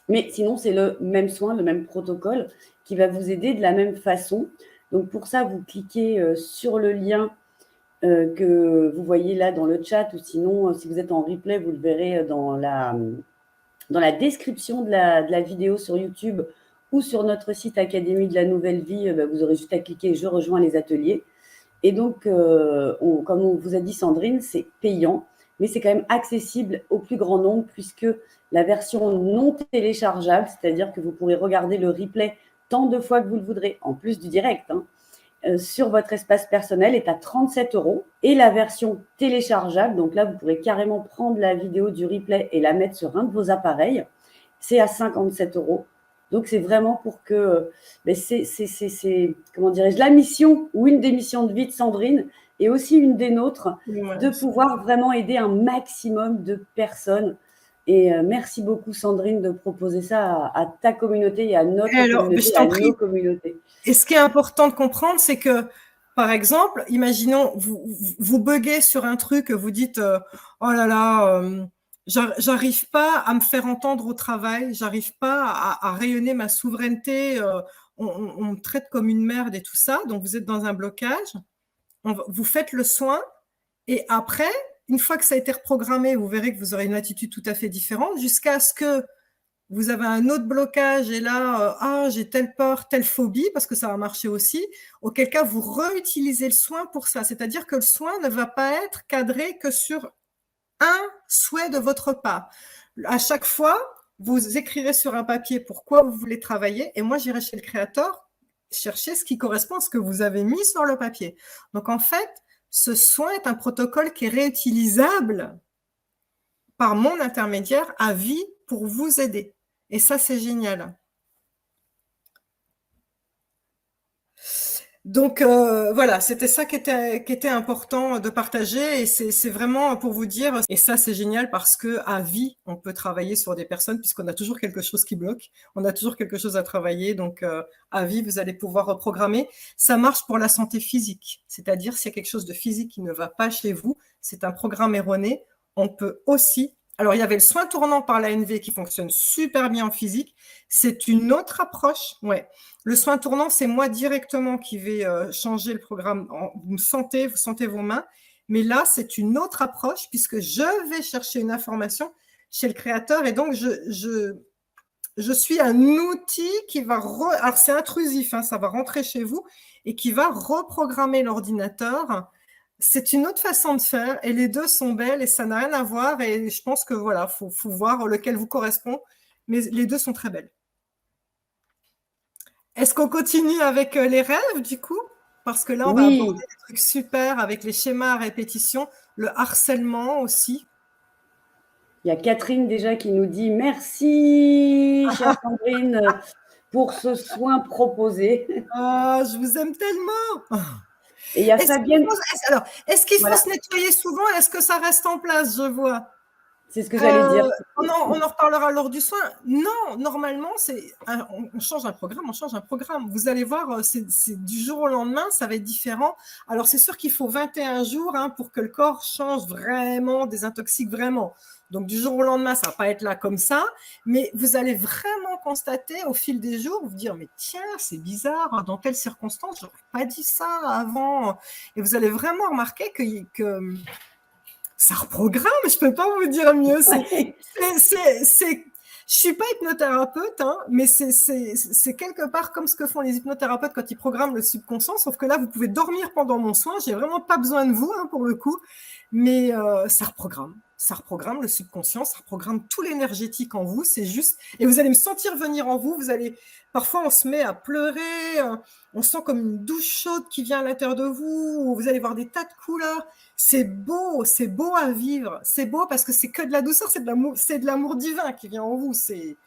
Mais sinon, c'est le même soin, le même protocole qui va vous aider de la même façon. Donc, pour ça, vous cliquez sur le lien que vous voyez là dans le chat, ou sinon, si vous êtes en replay, vous le verrez dans la description de la vidéo sur YouTube ou sur notre site Académie de la Nouvelle Vie. Vous aurez juste à cliquer « Je rejoins les ateliers ». Et donc, comme on vous a dit Sandrine, c'est payant, mais c'est quand même accessible au plus grand nombre, puisque la version non téléchargeable, c'est-à-dire que vous pourrez regarder le replay tant de fois que vous le voudrez, en plus du direct, hein, sur votre espace personnel, est à 37 €. Et la version téléchargeable, donc là, vous pourrez carrément prendre la vidéo du replay et la mettre sur un de vos appareils, c'est à 57 €. Donc, c'est vraiment pour que, c'est comment dirais-je, la mission ou une des missions de vie de Sandrine et aussi une des nôtres, de pouvoir vraiment aider un maximum de personnes. Et merci beaucoup, Sandrine, de proposer ça à ta communauté et à notre communauté, à nos communautés. Et ce qui est important de comprendre, c'est que, par exemple, imaginons, vous buguez sur un truc, vous dites « Oh là là, j'arrive pas à me faire entendre au travail, j'arrive pas à rayonner ma souveraineté, on me traite comme une merde et tout ça. » Donc, vous êtes dans un blocage, vous faites le soin et après, une fois que ça a été reprogrammé, vous verrez que vous aurez une attitude tout à fait différente jusqu'à ce que vous avez un autre blocage et là, j'ai telle peur, telle phobie, parce que ça va marcher aussi, auquel cas vous réutilisez le soin pour ça. C'est-à-dire que le soin ne va pas être cadré que sur un souhait de votre part. À chaque fois, vous écrirez sur un papier pourquoi vous voulez travailler et moi, j'irai chez le créateur chercher ce qui correspond à ce que vous avez mis sur le papier. Donc, en fait, ce soin est un protocole qui est réutilisable par mon intermédiaire à vie pour vous aider. Et ça, c'est génial. Donc, voilà, c'était ça qui était important de partager. Et c'est vraiment pour vous dire, et ça, c'est génial parce qu'à vie, on peut travailler sur des personnes puisqu'on a toujours quelque chose qui bloque. On a toujours quelque chose à travailler. Donc, à vie, vous allez pouvoir reprogrammer. Ça marche pour la santé physique. C'est-à-dire, s'il y a quelque chose de physique qui ne va pas chez vous, c'est un programme erroné. On peut aussi... Alors, il y avait le soin tournant par l'ANV qui fonctionne super bien en physique. C'est une autre approche. Ouais. Le soin tournant, c'est moi directement qui vais changer le programme. Vous sentez vos mains. Mais là, c'est une autre approche puisque je vais chercher une information chez le créateur. Et donc, je suis un outil qui va... Alors, c'est intrusif, hein, ça va rentrer chez vous et qui va reprogrammer l'ordinateur. C'est une autre façon de faire et les deux sont belles et ça n'a rien à voir et je pense que voilà, faut voir lequel vous correspond, mais les deux sont très belles. Est-ce qu'on continue avec les rêves du coup? Parce que là, on va aborder des trucs super avec les schémas à répétition, le harcèlement aussi. Il y a Catherine déjà qui nous dit « Merci, chère Sandrine, pour ce soin proposé. » Oh, je vous aime tellement. Et il y a Fabienne. Est-ce qu'il faut se nettoyer souvent? Est-ce que ça reste en place? Je vois. C'est ce que j'allais dire. On en reparlera lors du soin. Non, normalement, on change un programme, on change un programme. Vous allez voir, c'est du jour au lendemain, ça va être différent. Alors, c'est sûr qu'il faut 21 jours hein, pour que le corps change vraiment, désintoxique vraiment. Donc, du jour au lendemain, ça ne va pas être là comme ça. Mais vous allez vraiment constater au fil des jours, vous dire, mais tiens, c'est bizarre, dans telles circonstances, je n'aurais pas dit ça avant. Et vous allez vraiment remarquer que ça reprogramme, je peux pas vous dire mieux. Je suis pas hypnothérapeute, hein, mais c'est quelque part comme ce que font les hypnothérapeutes quand ils programment le subconscient, sauf que là, vous pouvez dormir pendant mon soin, j'ai vraiment pas besoin de vous hein, pour le coup, mais ça reprogramme. Ça reprogramme le subconscient, ça reprogramme tout l'énergétique en vous, c'est juste, et vous allez me sentir venir en vous, parfois on se met à pleurer, on sent comme une douche chaude qui vient à l'intérieur de vous, vous allez voir des tas de couleurs, c'est beau à vivre, c'est beau parce que c'est que de la douceur, c'est de l'amour divin qui vient en vous, c'est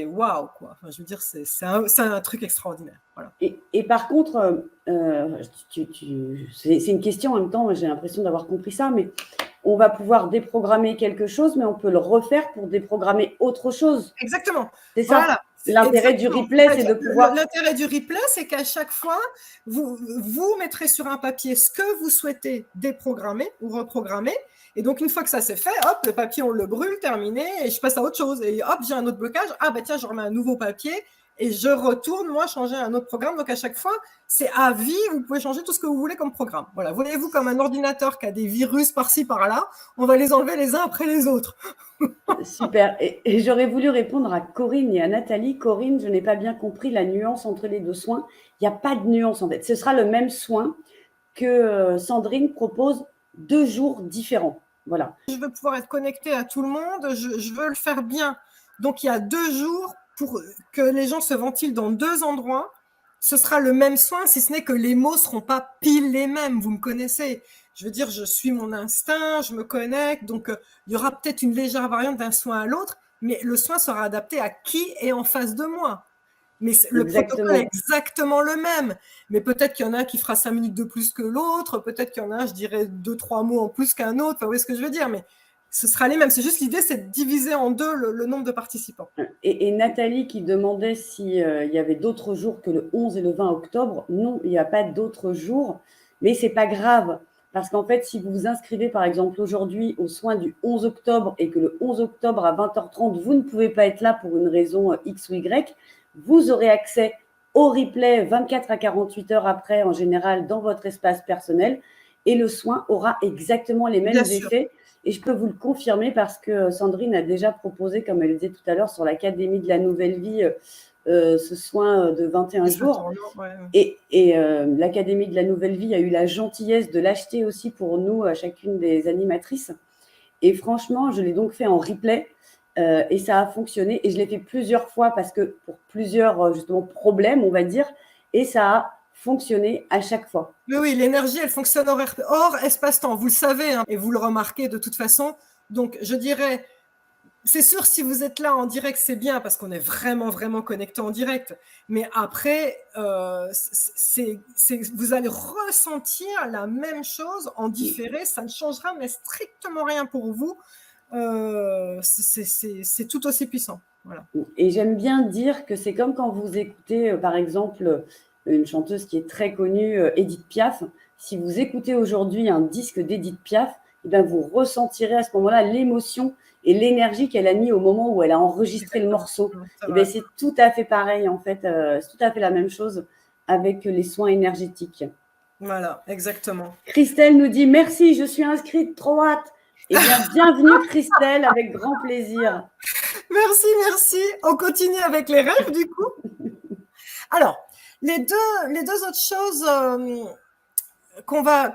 waouh quoi, enfin, je veux dire, c'est un truc extraordinaire. Voilà. Et par contre, c'est une question en même temps, j'ai l'impression d'avoir compris ça, mais on va pouvoir déprogrammer quelque chose, mais on peut le refaire pour déprogrammer autre chose. Exactement. C'est ça. Voilà. L'intérêt du Exactement. replay, c'est de pouvoir… L'intérêt du replay, c'est qu'à chaque fois, vous mettrez sur un papier ce que vous souhaitez déprogrammer ou reprogrammer. Et donc, une fois que ça c'est fait, hop, le papier, on le brûle, terminé, et je passe à autre chose. Et hop, j'ai un autre blocage. Ah, bah tiens, je remets un nouveau papier et je retourne, moi, changer un autre programme. Donc, à chaque fois, c'est à vie, vous pouvez changer tout ce que vous voulez comme programme. Voilà, voyez-vous comme un ordinateur qui a des virus par-ci, par-là, on va les enlever les uns après les autres. Super. Et j'aurais voulu répondre à Corinne et à Nathalie. Corinne, je n'ai pas bien compris la nuance entre les deux soins. Il n'y a pas de nuance en fait. Ce sera le même soin que Sandrine propose 2 jours différents. Voilà. Je veux pouvoir être connectée à tout le monde, je veux le faire bien. Donc, il y a 2 jours pour que les gens se ventilent dans 2 endroits. Ce sera le même soin, si ce n'est que les mots ne seront pas pile les mêmes. Vous me connaissez. Je veux dire, je suis mon instinct, je me connecte. Donc, il y aura peut-être une légère variante d'un soin à l'autre, mais le soin sera adapté à qui est en face de moi. Mais le protocole est exactement le même. Mais peut-être qu'il y en a un qui fera 5 minutes de plus que l'autre. Peut-être qu'il y en a un, je dirais 2-3 mots en plus qu'un autre. Enfin, vous voyez ce que je veux dire. Mais ce sera les mêmes. C'est juste l'idée, c'est de diviser en 2 le nombre de participants. Et Nathalie qui demandait s'il y avait d'autres jours que le 11 et le 20 octobre. Non, il n'y a pas d'autres jours. Mais ce n'est pas grave. Parce qu'en fait, si vous vous inscrivez, par exemple, aujourd'hui aux soins du 11 octobre et que le 11 octobre à 20h30, vous ne pouvez pas être là pour une raison X ou Y, vous aurez accès au replay 24 à 48 heures après, en général, dans votre espace personnel. Et le soin aura exactement les mêmes effets. Et je peux vous le confirmer parce que Sandrine a déjà proposé, comme elle disait tout à l'heure, sur l'Académie de la Nouvelle Vie, ce soin de 21 jours. Et l'Académie de la Nouvelle Vie a eu la gentillesse de l'acheter aussi pour nous, à chacune des animatrices. Et franchement, je l'ai donc fait en replay. Et ça a fonctionné. Et je l'ai fait plusieurs fois parce que pour plusieurs justement problèmes, on va dire. Et ça a fonctionné à chaque fois. Mais oui, l'énergie, elle fonctionne hors espace-temps. Vous le savez, hein, et vous le remarquez de toute façon. Donc, je dirais, c'est sûr, si vous êtes là en direct, c'est bien parce qu'on est vraiment, vraiment connecté en direct. Mais après, vous allez ressentir la même chose en différé. Ça ne changera mais strictement rien pour vous. C'est tout aussi puissant. Voilà. Et j'aime bien dire que c'est comme quand vous écoutez, par exemple, une chanteuse qui est très connue, Édith Piaf. Si vous écoutez aujourd'hui un disque d'Édith Piaf, eh bien, vous ressentirez à ce moment-là l'émotion et l'énergie qu'elle a mis au moment où elle a enregistré le morceau. Et bien, c'est tout à fait pareil, en fait. C'est tout à fait la même chose avec les soins énergétiques. Voilà, exactement. Christelle nous dit « Merci, je suis inscrite, trop hâte ». Eh bien, bienvenue Christelle, avec grand plaisir. Merci, merci. On continue avec les rêves, du coup. Alors, les deux autres choses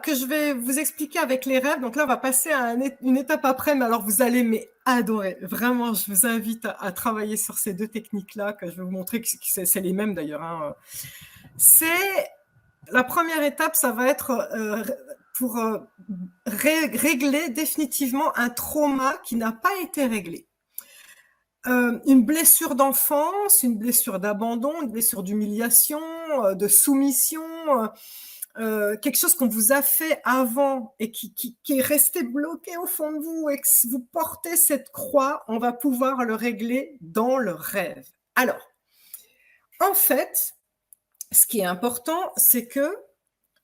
que je vais vous expliquer avec les rêves. Donc là, on va passer à une étape après, mais alors vous allez adorer. Vraiment, je vous invite à travailler sur ces 2 techniques-là, que je vais vous montrer, que c'est les mêmes d'ailleurs. Hein. La première étape, ça va être pour régler définitivement un trauma qui n'a pas été réglé. Une blessure d'enfance, une blessure d'abandon, une blessure d'humiliation, de soumission, quelque chose qu'on vous a fait avant et qui est resté bloqué au fond de vous et que si vous portez cette croix, on va pouvoir le régler dans le rêve. Alors, en fait, ce qui est important, c'est que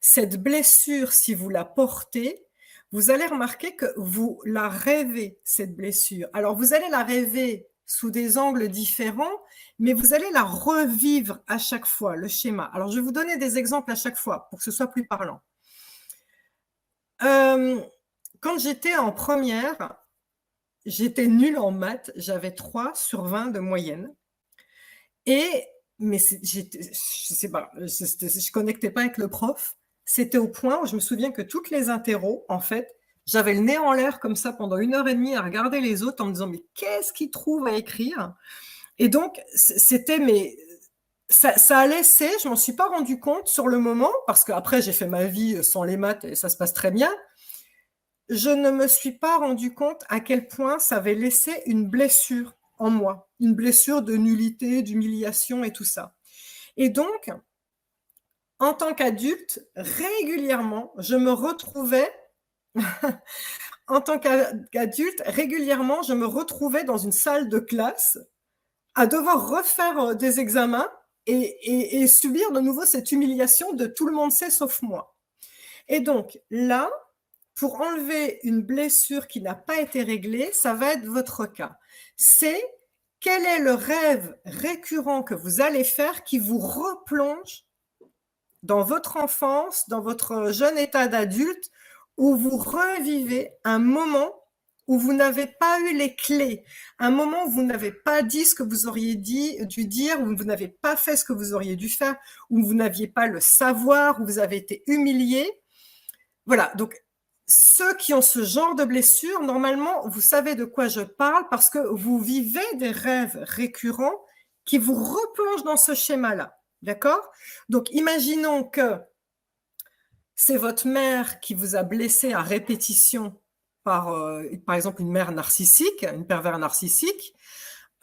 cette blessure, si vous la portez, vous allez remarquer que vous la rêvez, cette blessure. Alors, vous allez la rêver sous des angles différents, mais vous allez la revivre à chaque fois, le schéma. Alors, je vais vous donner des exemples à chaque fois pour que ce soit plus parlant. Quand j'étais en première, j'étais nulle en maths, j'avais 3 sur 20 de moyenne. Mais je sais pas, je connectais pas avec le prof. C'était au point où je me souviens que toutes les interros, en fait, j'avais le nez en l'air comme ça pendant 1h30 à regarder les autres en me disant mais qu'est-ce qu'ils trouvent à écrire? Et donc, ça a laissé, je m'en suis pas rendu compte sur le moment, parce qu'après j'ai fait ma vie sans les maths et ça se passe très bien. Je ne me suis pas rendu compte à quel point ça avait laissé une blessure en moi, une blessure de nullité, d'humiliation et tout ça. Et donc, en tant qu'adulte, régulièrement, je me retrouvais dans une salle de classe à devoir refaire des examens et subir de nouveau cette humiliation de tout le monde sait sauf moi. Et donc là, pour enlever une blessure qui n'a pas été réglée, ça va être votre cas. C'est quel est le rêve récurrent que vous allez faire qui vous replonge dans votre enfance, dans votre jeune état d'adulte, où vous revivez un moment où vous n'avez pas eu les clés, un moment où vous n'avez pas dit ce que vous auriez dû dire, où vous n'avez pas fait ce que vous auriez dû faire, où vous n'aviez pas le savoir, où vous avez été humilié. Voilà, donc ceux qui ont ce genre de blessure, normalement, vous savez de quoi je parle parce que vous vivez des rêves récurrents qui vous replongent dans ce schéma-là. D'accord? Donc, imaginons que c'est votre mère qui vous a blessé à répétition par exemple, une mère narcissique, une pervers narcissique.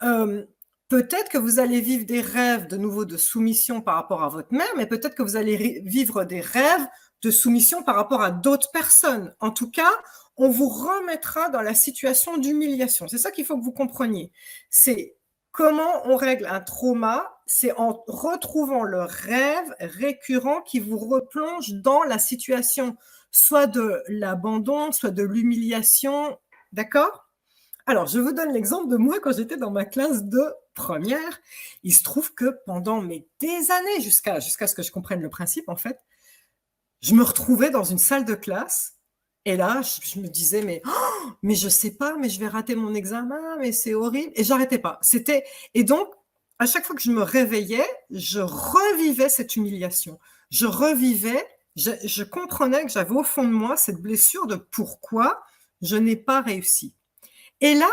Peut-être que vous allez vivre des rêves de nouveau de soumission par rapport à votre mère, mais peut-être que vous allez vivre des rêves de soumission par rapport à d'autres personnes. En tout cas, on vous remettra dans la situation d'humiliation. C'est ça qu'il faut que vous compreniez. C'est comment on règle un trauma, c'est en retrouvant le rêve récurrent qui vous replonge dans la situation, soit de l'abandon, soit de l'humiliation. D'accord ? Alors, je vous donne l'exemple de moi quand j'étais dans ma classe de première. Il se trouve que pendant des années, jusqu'à ce que je comprenne le principe, en fait, je me retrouvais dans une salle de classe et là, je me disais, mais je sais pas, mais je vais rater mon examen, mais c'est horrible. Et j'arrêtais pas. Et donc, à chaque fois que je me réveillais, je revivais cette humiliation. Je revivais, je comprenais que j'avais au fond de moi cette blessure de pourquoi je n'ai pas réussi. Et là,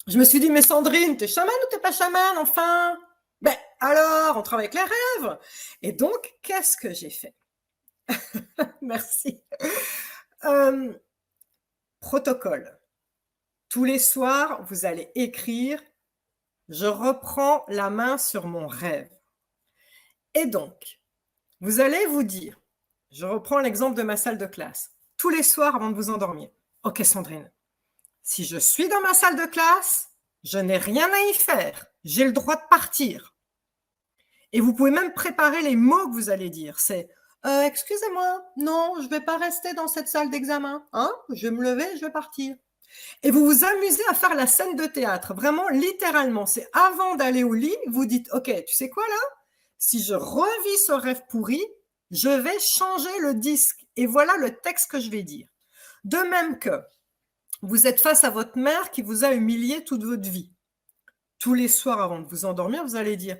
je me suis dit, mais Sandrine, t'es chamane ou t'es pas chamane, enfin? Ben, alors, on travaille avec les rêves. Et donc, qu'est-ce que j'ai fait? Merci. Protocole. Tous les soirs, vous allez écrire « Je reprends la main sur mon rêve ». Et donc, vous allez vous dire, je reprends l'exemple de ma salle de classe, tous les soirs avant de vous endormir. Ok Sandrine, si je suis dans ma salle de classe, je n'ai rien à y faire. J'ai le droit de partir. Et vous pouvez même préparer les mots que vous allez dire. C'est excusez-moi, non, je ne vais pas rester dans cette salle d'examen. Hein? Je vais me lever, je vais partir. Et vous vous amusez à faire la scène de théâtre. Vraiment, littéralement. C'est avant d'aller au lit, vous dites, ok, tu sais quoi là? Si je revis ce rêve pourri, je vais changer le disque. Et voilà le texte que je vais dire. De même que vous êtes face à votre mère qui vous a humilié toute votre vie. Tous les soirs avant de vous endormir, vous allez dire,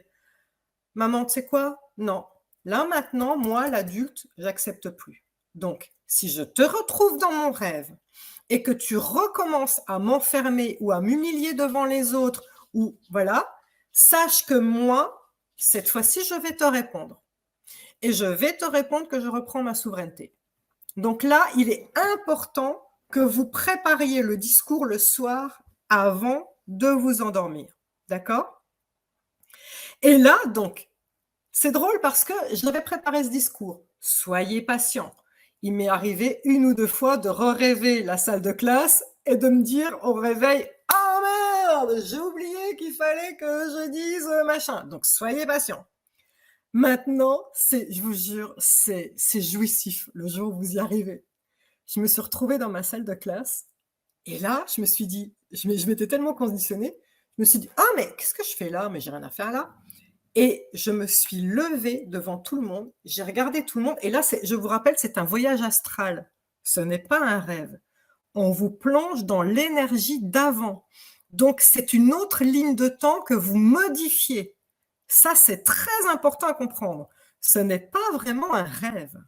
maman, tu sais quoi? Non. Là, maintenant, moi, l'adulte, j'accepte plus. Donc, si je te retrouve dans mon rêve et que tu recommences à m'enfermer ou à m'humilier devant les autres, ou voilà, sache que moi, cette fois-ci, je vais te répondre. Et je vais te répondre que je reprends ma souveraineté. Donc là, il est important que vous prépariez le discours le soir avant de vous endormir. D'accord? Et là, donc, c'est drôle parce que j'avais préparé ce discours. Soyez patient. Il m'est arrivé une ou deux fois de re-rêver la salle de classe et de me dire au réveil « Ah merde, j'ai oublié qu'il fallait que je dise machin. » Donc, soyez patient. Maintenant, je vous jure, c'est jouissif le jour où vous y arrivez. Je me suis retrouvée dans ma salle de classe et là, je me suis dit, je m'étais tellement conditionnée, je me suis dit « Ah mais qu'est-ce que je fais là? Mais j'ai rien à faire là. » Et je me suis levée devant tout le monde, j'ai regardé tout le monde, et là, je vous rappelle, c'est un voyage astral, ce n'est pas un rêve. On vous plonge dans l'énergie d'avant. Donc, c'est une autre ligne de temps que vous modifiez. Ça, c'est très important à comprendre. Ce n'est pas vraiment un rêve.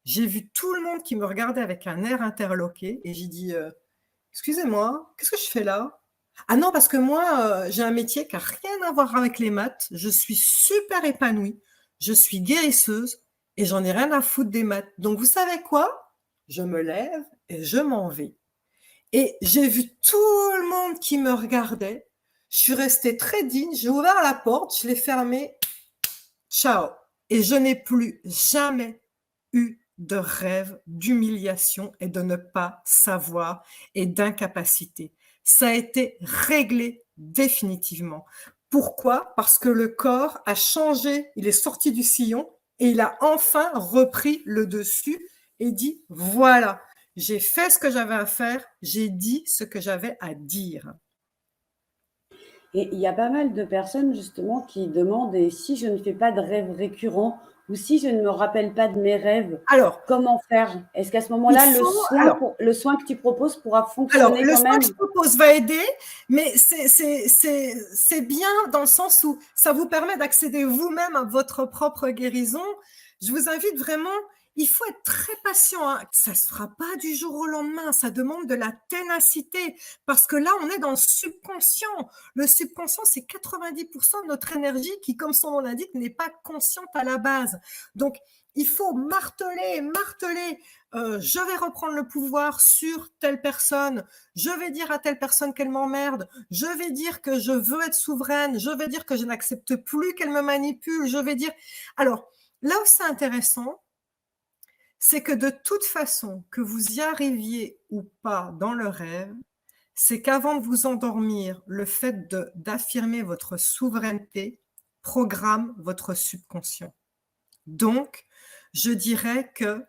J'ai vu tout le monde qui me regardait avec un air interloqué, et j'ai dit « Excusez-moi, qu'est-ce que je fais là ? » Ah non, parce que moi, j'ai un métier qui n'a rien à voir avec les maths. Je suis super épanouie. Je suis guérisseuse et j'en ai rien à foutre des maths. Donc, vous savez quoi? Je me lève et je m'en vais. Et j'ai vu tout le monde qui me regardait. Je suis restée très digne. J'ai ouvert la porte, je l'ai fermée. Ciao. Et je n'ai plus jamais eu de rêve d'humiliation et de ne pas savoir et d'incapacité. Ça a été réglé définitivement Pourquoi? Parce que le corps a changé, il est sorti du sillon et il a enfin repris le dessus et dit, voilà, j'ai fait ce que j'avais à faire, j'ai dit ce que j'avais à dire. Et il y a pas mal de personnes justement qui demandent et si je ne fais pas de rêves récurrents ou si je ne me rappelle pas de mes rêves, Alors, comment faire? Est-ce qu'à ce il moment-là, faut, alors, le soin que tu proposes pourra Alors, fonctionner le quand soin que même? je propose va aider, mais c'est bien dans le sens où ça vous permet d'accéder vous-même à votre propre guérison. Je vous invite vraiment, il faut être très patient, hein. Ça ne se fera pas du jour au lendemain, ça demande de la ténacité, parce que là, on est dans le subconscient. Le subconscient, c'est 90% de notre énergie qui, comme son nom l'indique, n'est pas consciente à la base. Donc, il faut marteler, marteler. Je vais reprendre le pouvoir sur telle personne, je vais dire à telle personne qu'elle m'emmerde, je vais dire que je veux être souveraine, je vais dire que je n'accepte plus qu'elle me manipule, je vais dire... Alors, là où c'est intéressant, c'est que de toute façon, que vous y arriviez ou pas dans le rêve, c'est qu'avant de vous endormir, le fait d'affirmer votre souveraineté programme votre subconscient. Donc, je dirais que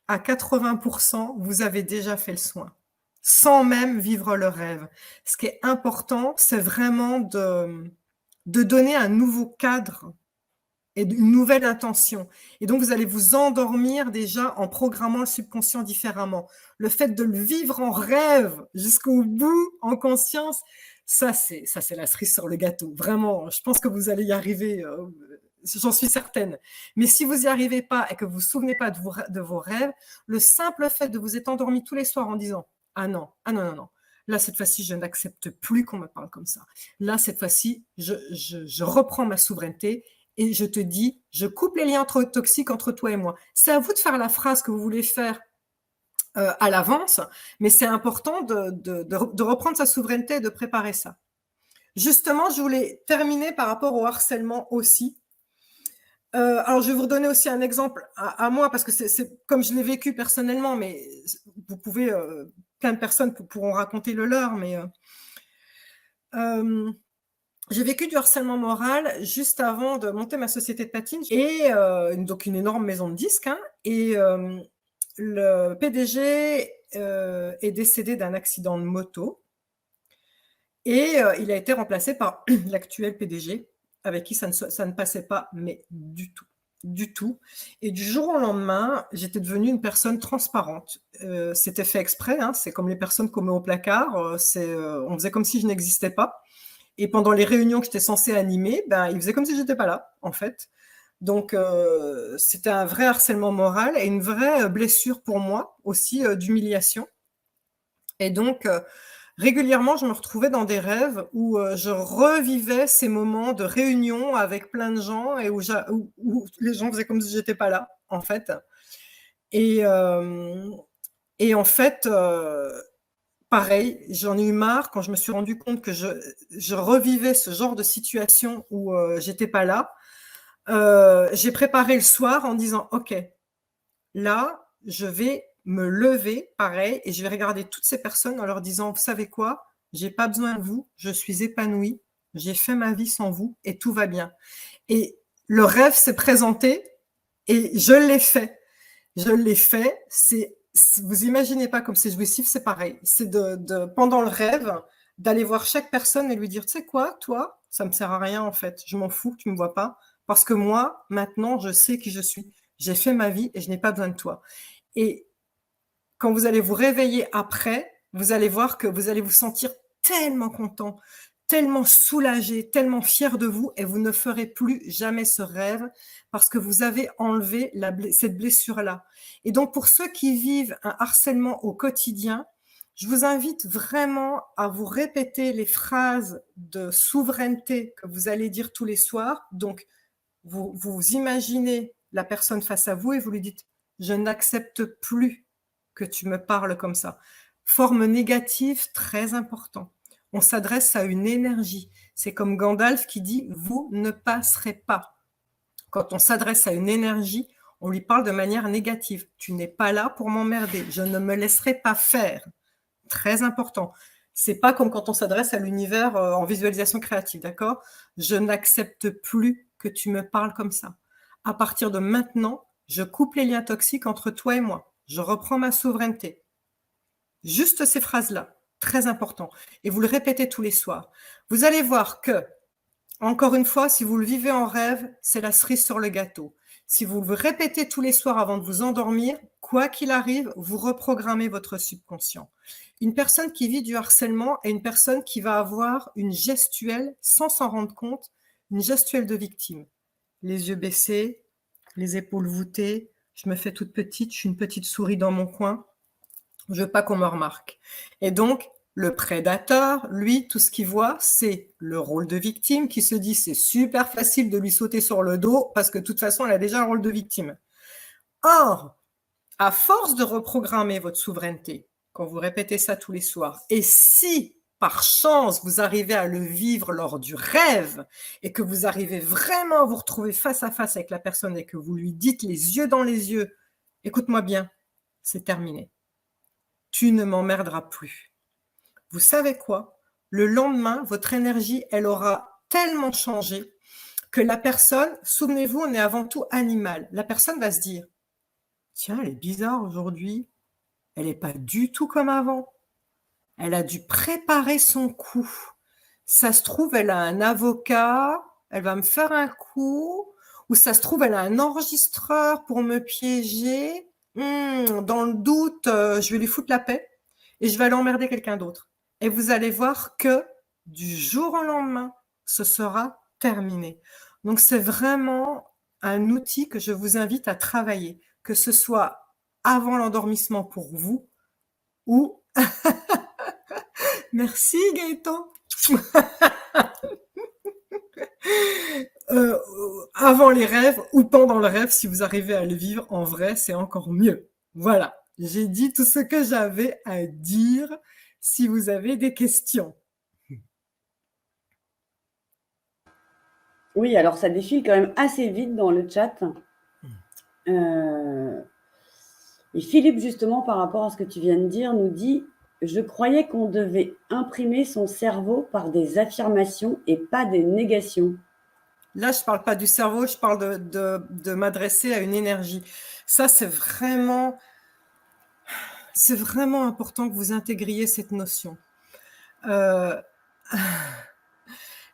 à 80%, vous avez déjà fait le soin, sans même vivre le rêve. Ce qui est important, c'est vraiment de donner un nouveau cadre et une nouvelle intention. Et donc, vous allez vous endormir déjà en programmant le subconscient différemment. Le fait de le vivre en rêve jusqu'au bout, en conscience, ça, c'est la cerise sur le gâteau. Vraiment, je pense que vous allez y arriver. J'en suis certaine. Mais si vous n'y arrivez pas et que vous ne vous souvenez pas de vos rêves, le simple fait de vous être endormi tous les soirs en disant « Ah non, ah non, non, non, là, cette fois-ci, je n'accepte plus qu'on me parle comme ça. Là, cette fois-ci, je reprends ma souveraineté et je te dis, je coupe les liens toxiques entre toi et moi. » C'est à vous de faire la phrase que vous voulez faire à l'avance, mais c'est important de reprendre sa souveraineté et de préparer ça. Justement, je voulais terminer par rapport au harcèlement aussi. Alors, je vais vous redonner aussi un exemple à moi, parce que c'est comme je l'ai vécu personnellement, mais vous pouvez, plein de personnes pourront raconter le leur, mais j'ai vécu du harcèlement moral juste avant de monter ma société de patine, et donc une énorme maison de disques, hein, et le PDG est décédé d'un accident de moto, et il a été remplacé par l'actuel PDG, avec qui ça ne passait pas, mais du tout. Du tout. Et du jour au lendemain, j'étais devenue une personne transparente. C'était fait exprès, hein, c'est comme les personnes qu'on met au placard, on faisait comme si je n'existais pas. Et pendant les réunions que j'étais censée animer, ben, ils faisaient comme si j'étais pas là, en fait. Donc, c'était un vrai harcèlement moral et une vraie blessure pour moi aussi, d'humiliation. Et donc, régulièrement, je me retrouvais dans des rêves où je revivais ces moments de réunion avec plein de gens et où les gens faisaient comme si j'étais pas là, en fait. Et en fait, pareil, j'en ai eu marre quand je me suis rendu compte que je revivais ce genre de situation où j'étais pas là. J'ai préparé le soir en disant, OK, là, je vais me lever, pareil, et je vais regarder toutes ces personnes en leur disant, vous savez quoi, j'ai pas besoin de vous, je suis épanouie, j'ai fait ma vie sans vous et tout va bien. Et le rêve s'est présenté et je l'ai fait. Je l'ai fait. Vous imaginez pas comme c'est jouissif, c'est pareil. C'est pendant le rêve, d'aller voir chaque personne et lui dire, tu sais quoi, toi, ça me sert à rien en fait. Je m'en fous que tu me vois pas, parce que moi, maintenant, je sais qui je suis. J'ai fait ma vie et je n'ai pas besoin de toi. Et quand vous allez vous réveiller après, vous allez voir que vous allez vous sentir tellement content, tellement soulagé, tellement fier de vous, et vous ne ferez plus jamais ce rêve parce que vous avez enlevé cette blessure-là. Et donc, pour ceux qui vivent un harcèlement au quotidien, je vous invite vraiment à vous répéter les phrases de souveraineté que vous allez dire tous les soirs. Donc, vous imaginez la personne face à vous et vous lui dites « Je n'accepte plus que tu me parles comme ça ». Forme négative, très important. On s'adresse à une énergie. C'est comme Gandalf qui dit « Vous ne passerez pas ». Quand on s'adresse à une énergie, on lui parle de manière négative. « Tu n'es pas là pour m'emmerder. Je ne me laisserai pas faire ». Très important. C'est pas comme quand on s'adresse à l'univers en visualisation créative, d'accord? Je n'accepte plus que tu me parles comme ça. À partir de maintenant, je coupe les liens toxiques entre toi et moi. Je reprends ma souveraineté. Juste ces phrases-là, très important. Et vous le répétez tous les soirs. Vous allez voir que, encore une fois, si vous le vivez en rêve, c'est la cerise sur le gâteau. Si vous le répétez tous les soirs avant de vous endormir, quoi qu'il arrive, vous reprogrammez votre subconscient. Une personne qui vit du harcèlement est une personne qui va avoir une gestuelle, sans s'en rendre compte, une gestuelle de victime. Les yeux baissés, les épaules voûtées, je me fais toute petite, je suis une petite souris dans mon coin, je veux pas qu'on me remarque. Et donc, le prédateur, lui, tout ce qu'il voit, c'est le rôle de victime qui se dit c'est super facile de lui sauter sur le dos parce que de toute façon, elle a déjà un rôle de victime. Or, à force de reprogrammer votre souveraineté, quand vous répétez ça tous les soirs, et si par chance vous arrivez à le vivre lors du rêve et que vous arrivez vraiment à vous retrouver face à face avec la personne et que vous lui dites les yeux dans les yeux, écoute-moi bien, c'est terminé. Tu ne m'emmerderas plus. Vous savez quoi? Le lendemain, votre énergie, elle aura tellement changé que la personne, souvenez-vous, on est avant tout animal. La personne va se dire, tiens, elle est bizarre aujourd'hui. Elle n'est pas du tout comme avant. Elle a dû préparer son coup. Ça se trouve, elle a un avocat, elle va me faire un coup, ou ça se trouve, elle a un enregistreur pour me piéger. Dans le doute, je vais lui foutre la paix et je vais aller emmerder quelqu'un d'autre. Et vous allez voir que du jour au lendemain, ce sera terminé. Donc, c'est vraiment un outil que je vous invite à travailler, que ce soit avant l'endormissement pour vous ou... Merci Gaëtan. Avant les rêves ou pendant le rêve, si vous arrivez à le vivre en vrai, c'est encore mieux. Voilà, j'ai dit tout ce que j'avais à dire. Si vous avez des questions. Oui, alors ça défile quand même assez vite dans le chat. Et Philippe, justement, par rapport à ce que tu viens de dire, nous dit « Je croyais qu'on devait imprimer son cerveau par des affirmations et pas des négations. » Là, je ne parle pas du cerveau, je parle de m'adresser à une énergie. Ça, c'est vraiment important que vous intégriez cette notion.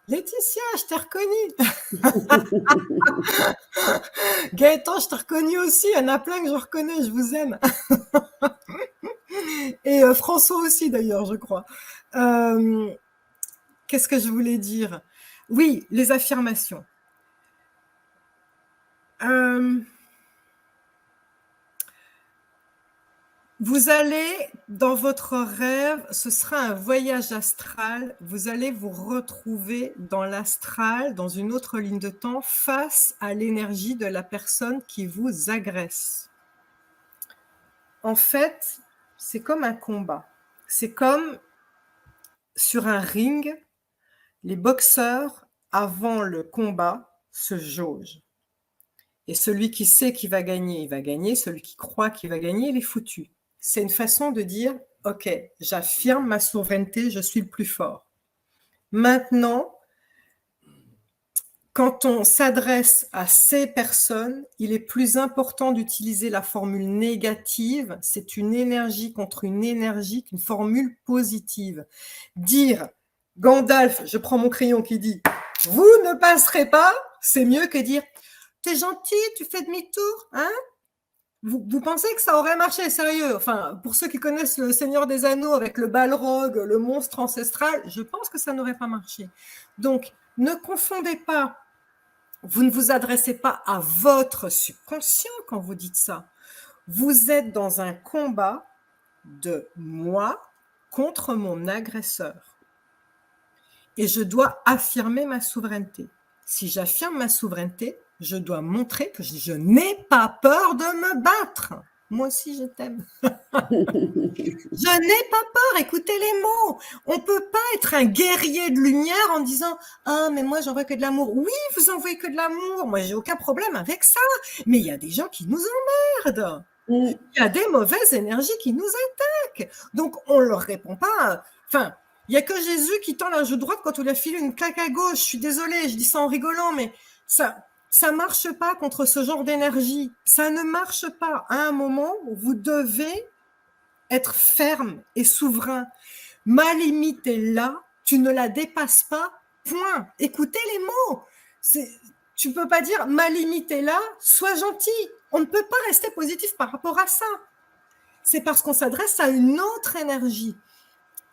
Laetitia, je t'ai reconnue. Gaëtan, je t'ai reconnu aussi. Il y en a plein que je reconnais, je vous aime. Et François aussi, d'ailleurs, je crois. Qu'est-ce que je voulais dire? Oui, les affirmations. Vous allez, dans votre rêve, ce sera un voyage astral, vous allez vous retrouver dans l'astral, dans une autre ligne de temps, face à l'énergie de la personne qui vous agresse. En fait, c'est comme un combat. C'est comme sur un ring, les boxeurs, avant le combat, se jaugent. Et celui qui sait qu'il va gagner, il va gagner. Celui qui croit qu'il va gagner, il est foutu. C'est une façon de dire, ok, j'affirme ma souveraineté, je suis le plus fort. Maintenant, quand on s'adresse à ces personnes, il est plus important d'utiliser la formule négative. C'est une énergie contre une énergie qu'une formule positive. Dire, Gandalf, je prends mon crayon qui dit, vous ne passerez pas, c'est mieux que dire, t'es gentil, tu fais demi-tour, hein? Vous pensez que ça aurait marché, sérieux? Enfin, pour ceux qui connaissent le Seigneur des Anneaux avec le Balrog, le monstre ancestral, je pense que ça n'aurait pas marché. Donc, ne confondez pas. Vous ne vous adressez pas à votre subconscient quand vous dites ça. Vous êtes dans un combat de moi contre mon agresseur. Et je dois affirmer ma souveraineté. Si j'affirme ma souveraineté, je dois montrer que je n'ai pas peur de me battre. Moi aussi, je t'aime. Je n'ai pas peur, écoutez les mots. On ne peut pas être un guerrier de lumière en disant « Ah, mais moi, j'envoie que de l'amour. » Oui, vous envoyez que de l'amour. Moi, j'ai aucun problème avec ça. Mais il y a des gens qui nous emmerdent. Il y a des mauvaises énergies qui nous attaquent. Donc, on ne leur répond pas. Enfin, Il n'y a que Jésus qui tend la joue droite quand on lui a filé une claque à gauche. Je suis désolée, je dis ça en rigolant, mais ça marche pas contre ce genre d'énergie. Ça ne marche pas. À un moment, vous devez être ferme et souverain. Ma limite est là, tu ne la dépasses pas, point. Écoutez les mots. Tu ne peux pas dire ma limite est là, sois gentil. On ne peut pas rester positif par rapport à ça. C'est parce qu'on s'adresse à une autre énergie.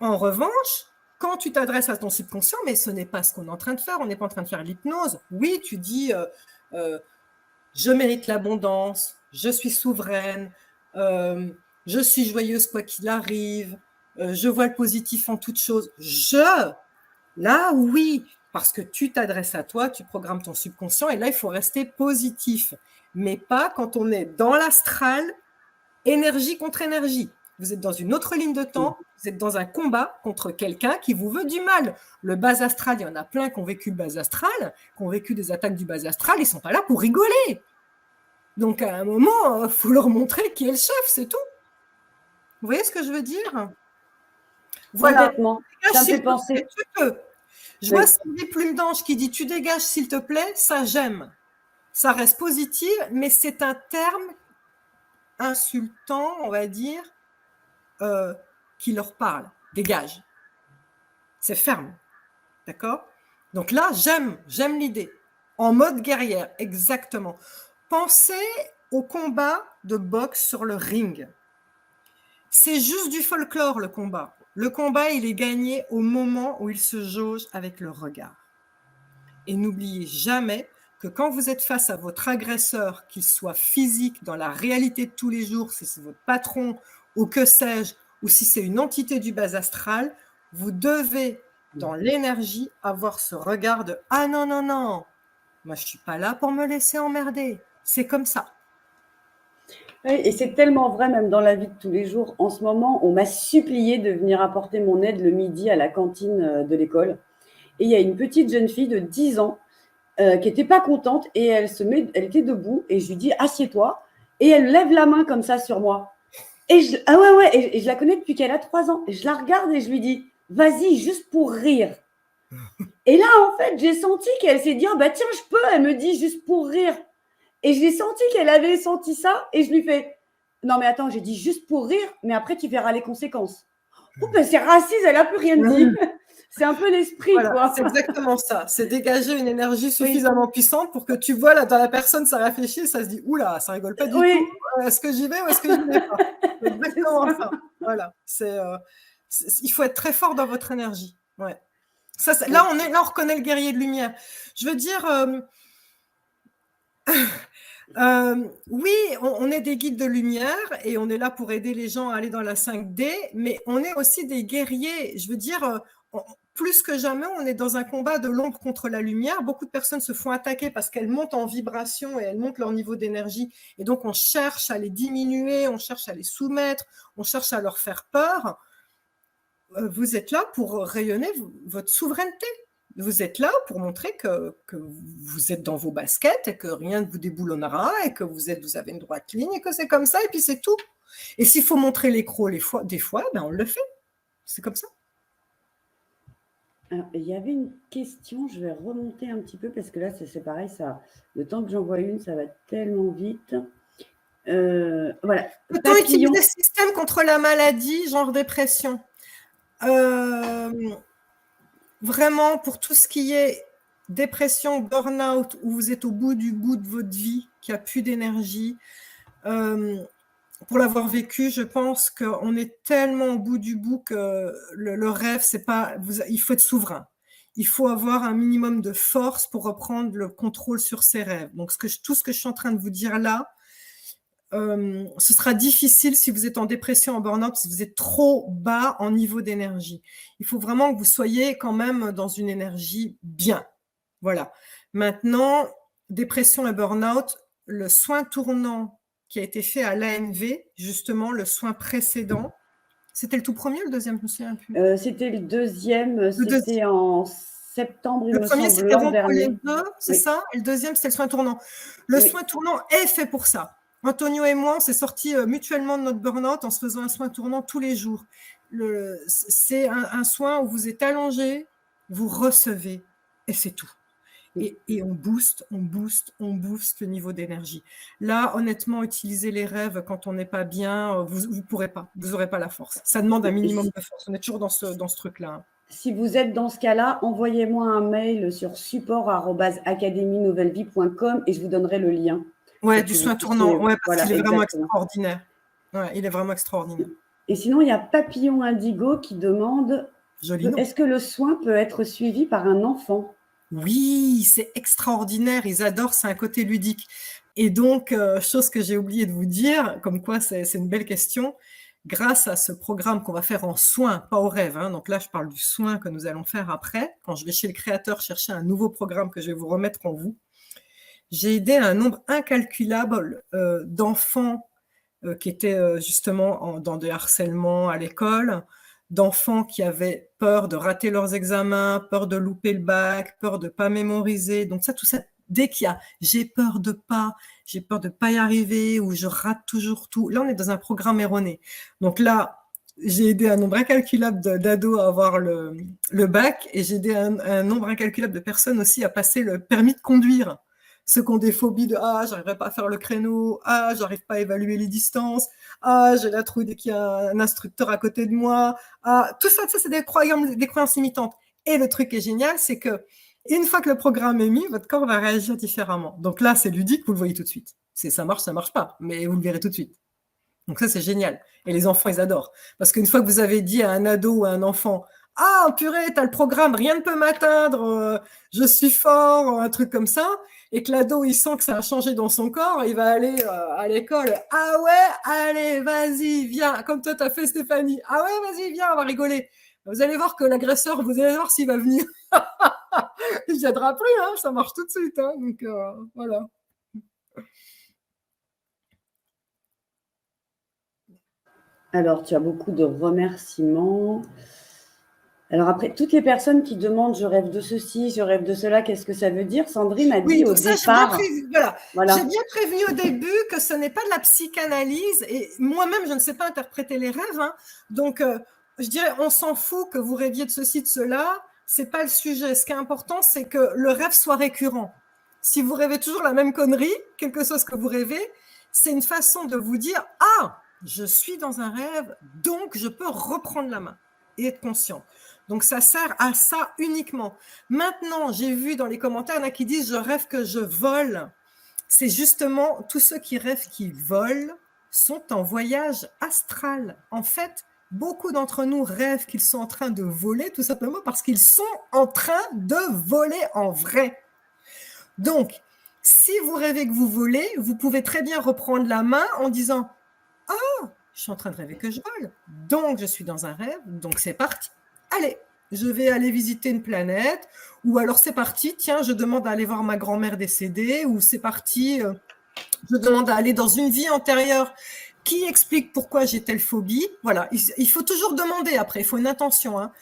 En revanche, quand tu t'adresses à ton subconscient, mais ce n'est pas ce qu'on est en train de faire, on n'est pas en train de faire l'hypnose. Oui, tu dis je mérite l'abondance, je suis souveraine, je suis joyeuse quoi qu'il arrive, je vois le positif en toute chose. Là, oui, parce que tu t'adresses à toi, tu programmes ton subconscient et là, il faut rester positif. Mais pas quand on est dans l'astral, énergie contre énergie. Vous êtes dans une autre ligne de temps, vous êtes dans un combat contre quelqu'un qui vous veut du mal. Le bas astral, il y en a plein qui ont vécu le bas astral, qui ont vécu des attaques du bas astral, ils ne sont pas là pour rigoler. Donc à un moment, il faut leur montrer qui est le chef, c'est tout. Vous voyez ce que je veux dire? Voilà. Ça me fait penser. Je vois Sylvie Plume d'Ange qui dit tu dégages s'il te plaît, ça j'aime. Ça reste positif, mais c'est un terme insultant, on va dire, qui leur parle. Dégage. C'est ferme. D'accord? Donc là, j'aime l'idée. En mode guerrière, exactement. Pensez au combat de boxe sur le ring. C'est juste du folklore, le combat. Le combat, il est gagné au moment où il se jauge avec le regard. Et n'oubliez jamais que quand vous êtes face à votre agresseur, qu'il soit physique dans la réalité de tous les jours, si c'est votre patron ou que sais-je, ou si c'est une entité du bas astral, vous devez, dans l'énergie, avoir ce regard de « Ah non, non, non, moi je ne suis pas là pour me laisser emmerder. » C'est comme ça. Oui, et c'est tellement vrai même dans la vie de tous les jours. En ce moment, on m'a supplié de venir apporter mon aide le midi à la cantine de l'école. Et il y a une petite jeune fille de 10 ans qui n'était pas contente et elle était debout et je lui dis « Assieds-toi » et elle lève la main comme ça sur moi. Et je la connais depuis qu'elle a 3 ans. Et je la regarde et je lui dis « Vas-y, juste pour rire ». Et là, en fait, j'ai senti qu'elle s'est dit « Bah tiens, je peux ». Elle me dit « Juste pour rire ». Et j'ai senti qu'elle avait senti ça et je lui fais « Non mais attends, j'ai dit juste pour rire, mais après tu verras les conséquences. » Oh ben c'est raciste, elle n'a plus rien dit. C'est un peu l'esprit, voilà, quoi. C'est exactement ça. C'est dégager une énergie suffisamment puissante pour que tu vois là dans la personne, ça réfléchit, ça se dit oula, ça rigole pas du tout. Est-ce que j'y vais ou est-ce que j'y vais pas? C'est exactement ça. Voilà. Il faut être très fort dans votre énergie. Ouais. Là, on reconnaît le guerrier de lumière. Je veux dire. Oui, on est des guides de lumière et on est là pour aider les gens à aller dans la 5D, mais on est aussi des guerriers. Je veux dire, plus que jamais, on est dans un combat de l'ombre contre la lumière. Beaucoup de personnes se font attaquer parce qu'elles montent en vibration et elles montent leur niveau d'énergie. Et donc, on cherche à les diminuer, on cherche à les soumettre, on cherche à leur faire peur. Vous êtes là pour rayonner votre souveraineté. Vous êtes là pour montrer que vous êtes dans vos baskets et que rien ne vous déboulonnera et que vous avez une droite ligne et que c'est comme ça et puis c'est tout. Et s'il faut montrer l'écrou des fois, ben on le fait. C'est comme ça. Alors, il y avait une question, je vais remonter un petit peu parce que là, c'est pareil, le temps que j'en vois une, ça va tellement vite. Voilà. Peut-on utiliser des systèmes contre la maladie, genre dépression? Vraiment, pour tout ce qui est dépression, burn-out, où vous êtes au bout du bout de votre vie, qu'il n'y a plus d'énergie, pour l'avoir vécu, je pense qu'on est tellement au bout du bout que le rêve, c'est pas. Il faut être souverain. Il faut avoir un minimum de force pour reprendre le contrôle sur ses rêves. Donc, tout ce que je suis en train de vous dire là, ce sera difficile si vous êtes en dépression, en burn-out, si vous êtes trop bas en niveau d'énergie. Il faut vraiment que vous soyez quand même dans une énergie bien. Voilà. Maintenant, dépression et burn-out, le soin tournant qui a été fait à l'ANV, justement, le soin précédent, c'était le tout premier ou le deuxième, je me souviens plus. C'était le deuxième, c'était en septembre, il me semble. Le premier, c'était Rompre les deux, c'est ça? Et le deuxième, c'était le soin tournant. Le soin tournant est fait pour ça. Antonio et moi, on s'est sortis mutuellement de notre burn-out en se faisant un soin tournant tous les jours. C'est un soin où vous êtes allongé, vous recevez, et c'est tout. Et on booste le niveau d'énergie. Là, honnêtement, utiliser les rêves quand on n'est pas bien, vous pourrez pas, vous n'aurez pas la force. Ça demande un minimum de force. On est toujours dans ce truc-là. Si vous êtes dans ce cas-là, envoyez-moi un mail sur support@academienouvellevie.com et je vous donnerai le lien. Ouais, du soin tournant, ouais, parce qu'il est vraiment extraordinaire. Ouais, il est vraiment extraordinaire. Et sinon, il y a Papillon Indigo qui demande est-ce que le soin peut être suivi par un enfant? Oui, c'est extraordinaire, ils adorent, c'est un côté ludique. Et donc, chose que j'ai oublié de vous dire, comme quoi c'est une belle question, grâce à ce programme qu'on va faire en soin, pas au rêve, hein, donc là je parle du soin que nous allons faire après, quand je vais chez le créateur chercher un nouveau programme que je vais vous remettre en vous, j'ai aidé un nombre incalculable d'enfants qui étaient justement dans des harcèlements à l'école, d'enfants qui avaient peur de rater leurs examens, peur de louper le bac, peur de pas mémoriser. Donc ça, tout ça, dès qu'il y a j'ai peur de pas y arriver ou je rate toujours tout. Là, on est dans un programme erroné. Donc là, j'ai aidé un nombre incalculable d'ados à avoir le bac et j'ai aidé un nombre incalculable de personnes aussi à passer le permis de conduire. Ceux qui ont des phobies de « Ah, j'arriverai pas à faire le créneau. Ah, j'arrive pas à évaluer les distances. Ah, j'ai la trouille dès qu'il y a un instructeur à côté de moi. » Ah, tout ça c'est des croyances limitantes. Et le truc qui est génial, c'est que une fois que le programme est mis, votre corps va réagir différemment. Donc là, c'est ludique, vous le voyez tout de suite. Ça marche pas, mais vous le verrez tout de suite. Donc ça, c'est génial. Et les enfants, ils adorent. Parce qu'une fois que vous avez dit à un ado ou à un enfant « Ah, purée, t'as le programme, rien ne peut m'atteindre, je suis fort », un truc comme ça, et que l'ado, il sent que ça a changé dans son corps, il va aller à l'école « Ah ouais, allez, vas-y, viens », comme toi, t'as fait Stéphanie. « Ah ouais, vas-y, viens, on va rigoler ». Vous allez voir que l'agresseur, vous allez voir s'il va venir. Il ne viendra plus, hein, ça marche tout de suite. Hein, donc, voilà. Alors, tu as beaucoup de remerciements. Alors après, toutes les personnes qui demandent « je rêve de ceci, je rêve de cela », qu'est-ce que ça veut dire? Sandrine a dit au départ… Voilà. J'ai bien prévenu au début que ce n'est pas de la psychanalyse et moi-même, je ne sais pas interpréter les rêves. Hein, donc, je dirais, on s'en fout que vous rêviez de ceci, de cela. Ce n'est pas le sujet. Ce qui est important, c'est que le rêve soit récurrent. Si vous rêvez toujours la même connerie, quelque chose que vous rêvez, c'est une façon de vous dire « Ah, je suis dans un rêve, donc je peux reprendre la main et être conscient. » Donc, ça sert à ça uniquement. Maintenant, j'ai vu dans les commentaires, il y en a qui disent « je rêve que je vole ». C'est justement tous ceux qui rêvent qu'ils volent sont en voyage astral. En fait, beaucoup d'entre nous rêvent qu'ils sont en train de voler tout simplement parce qu'ils sont en train de voler en vrai. Donc, si vous rêvez que vous volez, vous pouvez très bien reprendre la main en disant « Ah, je suis en train de rêver que je vole, donc je suis dans un rêve, donc c'est parti. Allez, je vais aller visiter une planète, ou alors c'est parti, tiens, je demande à aller voir ma grand-mère décédée, ou c'est parti, je demande à aller dans une vie antérieure qui explique pourquoi j'ai telle phobie. » Voilà, il faut toujours demander après, il faut une intention, hein,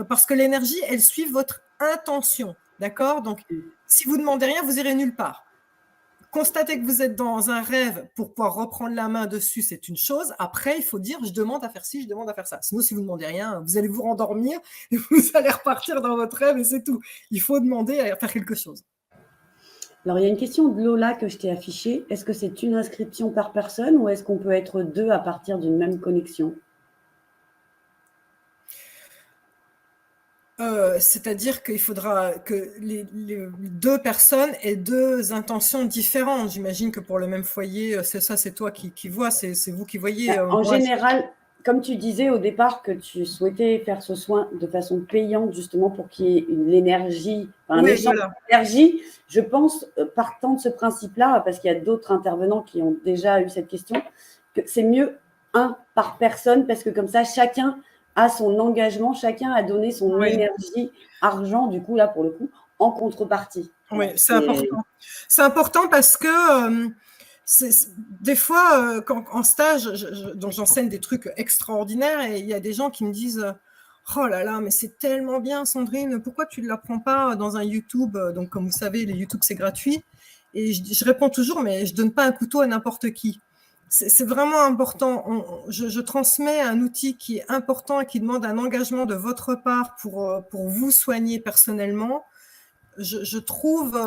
parce que l'énergie, elle suit votre intention, d'accord? Donc, si vous ne demandez rien, vous irez nulle part. Constater que vous êtes dans un rêve pour pouvoir reprendre la main dessus, c'est une chose. Après, il faut dire, je demande à faire ci, je demande à faire ça. Sinon, si vous ne demandez rien, vous allez vous rendormir et vous allez repartir dans votre rêve et c'est tout. Il faut demander à faire quelque chose. Alors, il y a une question de Lola que je t'ai affichée. Est-ce que c'est une inscription par personne ou est-ce qu'on peut être deux à partir d'une même connexion? C'est-à-dire qu'il faudra que les deux personnes aient deux intentions différentes. J'imagine que pour le même foyer, c'est toi qui vois, c'est vous qui voyez. En général, comme tu disais au départ que tu souhaitais faire ce soin de façon payante, justement pour qu'il y ait une énergie, un échange d'énergie, je pense, partant de ce principe-là, parce qu'il y a d'autres intervenants qui ont déjà eu cette question, que c'est mieux un par personne, parce que comme ça, chacun a son engagement, chacun a donné son énergie, argent, du coup, là, pour le coup, en contrepartie. Oui, c'est important. C'est important parce que des fois, en stage, donc j'enseigne des trucs extraordinaires et il y a des gens qui me disent « Oh là là, mais c'est tellement bien, Sandrine, pourquoi tu ne l'apprends pas dans un YouTube ?» Donc, comme vous savez, les YouTube, c'est gratuit. Et je réponds toujours « Mais je ne donne pas un couteau à n'importe qui. » C'est vraiment important. Je transmets un outil qui est important et qui demande un engagement de votre part pour vous soigner personnellement. Je trouve,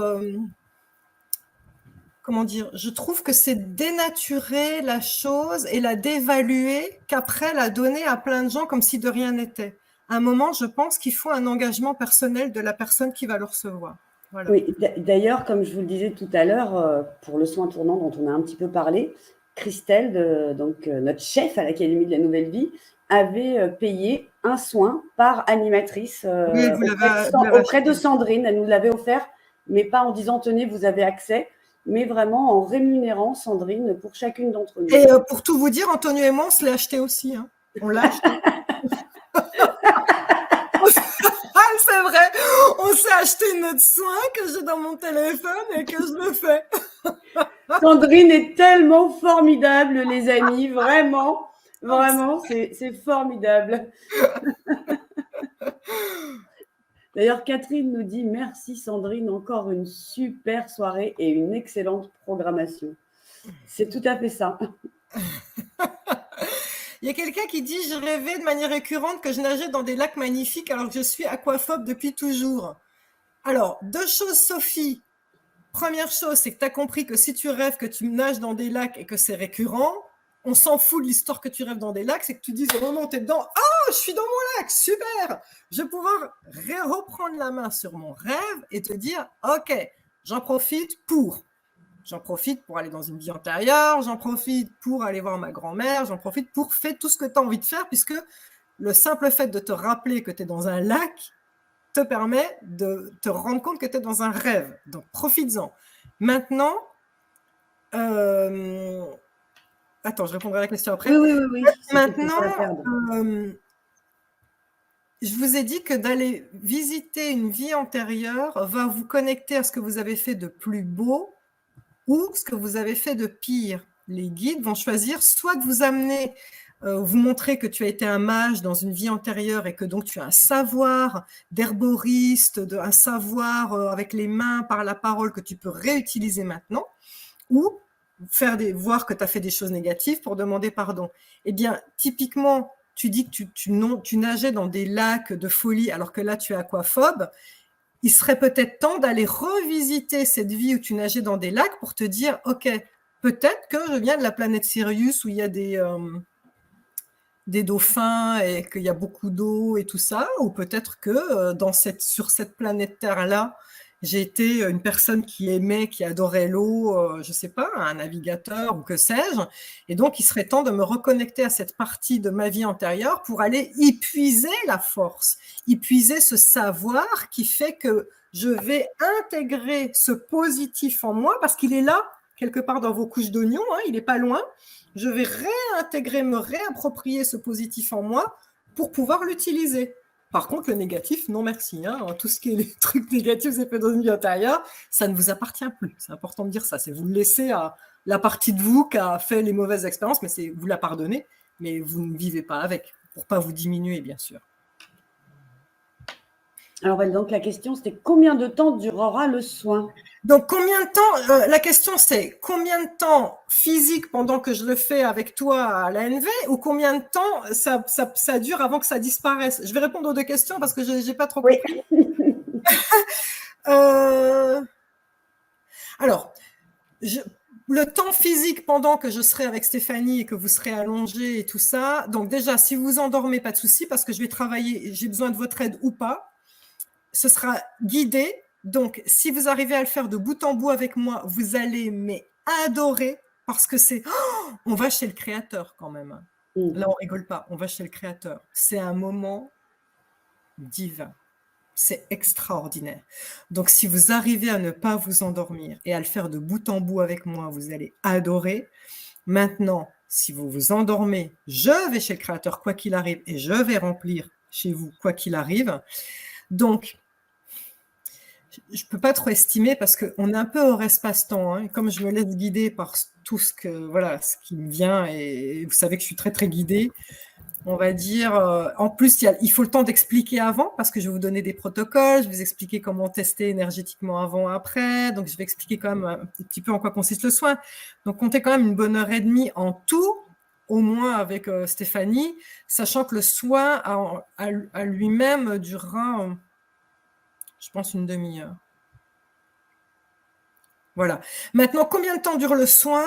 comment dire, je trouve que c'est dénaturer la chose et la dévaluer qu'après la donner à plein de gens comme si de rien n'était. À un moment, je pense qu'il faut un engagement personnel de la personne qui va le recevoir. Voilà. Oui, d'ailleurs, comme je vous le disais tout à l'heure, pour le soin tournant dont on a un petit peu parlé, Christelle, donc notre chef à l'Académie de la Nouvelle Vie, avait payé un soin par animatrice Oui, auprès de Sandrine. Elle nous l'avait offert, mais pas en disant tenez, vous avez accès, mais vraiment en rémunérant Sandrine pour chacune d'entre nous. Et pour tout vous dire, Antonio et moi, on se l'est acheté aussi. Hein. On l'a acheté. C'est vrai, on s'est acheté notre soin que j'ai dans mon téléphone et que je le fais. Sandrine est tellement formidable, les amis, vraiment, c'est formidable. D'ailleurs, Catherine nous dit merci Sandrine, encore une super soirée et une excellente programmation. C'est tout à fait ça. Il y a quelqu'un qui dit « Je rêvais de manière récurrente que je nageais dans des lacs magnifiques alors que je suis aquaphobe depuis toujours. » Alors, deux choses, Sophie. Première chose, c'est que tu as compris que si tu rêves que tu nages dans des lacs et que c'est récurrent, on s'en fout de l'histoire que tu rêves dans des lacs, c'est que tu dises au moment où tu es dedans « Oh, je suis dans mon lac, super ! Je vais pouvoir reprendre la main sur mon rêve et te dire « Ok, j'en profite pour… » J'en profite pour aller dans une vie antérieure, j'en profite pour aller voir ma grand-mère, j'en profite pour faire tout ce que tu as envie de faire, puisque le simple fait de te rappeler que tu es dans un lac te permet de te rendre compte que tu es dans un rêve. Donc, profites-en. Maintenant, attends, je répondrai à la question après. Oui. Maintenant, je vous ai dit que d'aller visiter une vie antérieure va vous connecter à ce que vous avez fait de plus beau ou ce que vous avez fait de pire. Les guides vont choisir soit de vous amener, vous montrer que tu as été un mage dans une vie antérieure et que donc tu as un savoir d'herboriste, un savoir avec les mains, par la parole, que tu peux réutiliser maintenant, ou voir que tu as fait des choses négatives pour demander pardon. Eh bien, typiquement, tu dis que tu nageais dans des lacs de folie alors que là, tu es aquaphobe. Il serait peut-être temps d'aller revisiter cette vie où tu nageais dans des lacs pour te dire, ok, peut-être que je viens de la planète Sirius où il y a des dauphins et qu'il y a beaucoup d'eau et tout ça, ou peut-être que sur cette planète Terre-là, j'ai été une personne qui aimait, qui adorait l'eau, je ne sais pas, un navigateur ou que sais-je, et donc il serait temps de me reconnecter à cette partie de ma vie antérieure pour aller y puiser la force, y puiser ce savoir qui fait que je vais intégrer ce positif en moi, parce qu'il est là, quelque part dans vos couches d'oignons, hein, il n'est pas loin. Je vais réintégrer, me réapproprier ce positif en moi pour pouvoir l'utiliser. Par contre, le négatif, non merci. Hein. Tout ce qui est les trucs négatifs, c'est fait dans une vie antérieure, ça ne vous appartient plus. C'est important de dire ça. C'est vous le laissez à la partie de vous qui a fait les mauvaises expériences, mais vous la pardonnez, mais vous ne vivez pas avec, pour ne pas vous diminuer, bien sûr. Alors, donc, la question, c'était combien de temps durera le soin ? Donc, combien de temps, la question c'est combien de temps physique pendant que je le fais avec toi à l'ANV ou combien de temps ça dure avant que ça disparaisse ? Je vais répondre aux deux questions parce que je n'ai pas trop compris. Alors, le temps physique pendant que je serai avec Stéphanie et que vous serez allongés et tout ça, donc déjà, si vous endormez, pas de souci parce que je vais travailler, j'ai besoin de votre aide ou pas. Ce sera guidé. Donc, si vous arrivez à le faire de bout en bout avec moi, vous allez adorer parce que on va chez le créateur quand même. Là, on rigole pas, on va chez le créateur. C'est un moment divin. C'est extraordinaire. Donc, si vous arrivez à ne pas vous endormir et à le faire de bout en bout avec moi, vous allez adorer. Maintenant, si vous vous endormez, je vais chez le créateur quoi qu'il arrive et je vais remplir chez vous quoi qu'il arrive. Donc, je ne peux pas trop estimer parce qu'on est un peu hors espace-temps. Hein. Comme je me laisse guider par tout ce qui me vient, et vous savez que je suis très, très guidée, on va dire, en plus, il faut le temps d'expliquer avant, parce que je vais vous donner des protocoles, je vais vous expliquer comment tester énergétiquement avant et après, donc je vais expliquer quand même un petit peu en quoi consiste le soin. Donc, comptez quand même une bonne heure et demie en tout, au moins avec Stéphanie, sachant que le soin à lui-même durera, je pense, une demi-heure. Voilà. Maintenant, combien de temps dure le soin?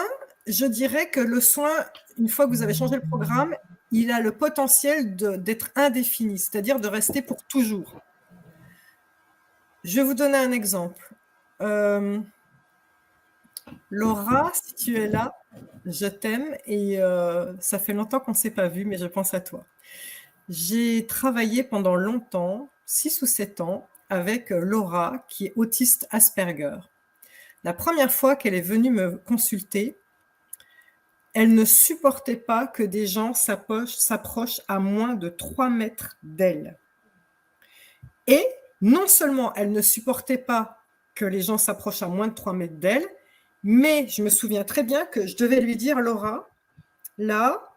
Je dirais que le soin, une fois que vous avez changé le programme, il a le potentiel d'être indéfini, c'est-à-dire de rester pour toujours. Je vais vous donner un exemple. Laura, si tu es là, je t'aime et ça fait longtemps qu'on ne s'est pas vu, mais je pense à toi. J'ai travaillé pendant longtemps, 6 ou 7 ans, avec Laura, qui est autiste Asperger. La première fois qu'elle est venue me consulter, elle ne supportait pas que des gens s'approchent à moins de 3 mètres d'elle. Et non seulement elle ne supportait pas que les gens s'approchent à moins de 3 mètres d'elle, mais je me souviens très bien que je devais lui dire, Laura, là,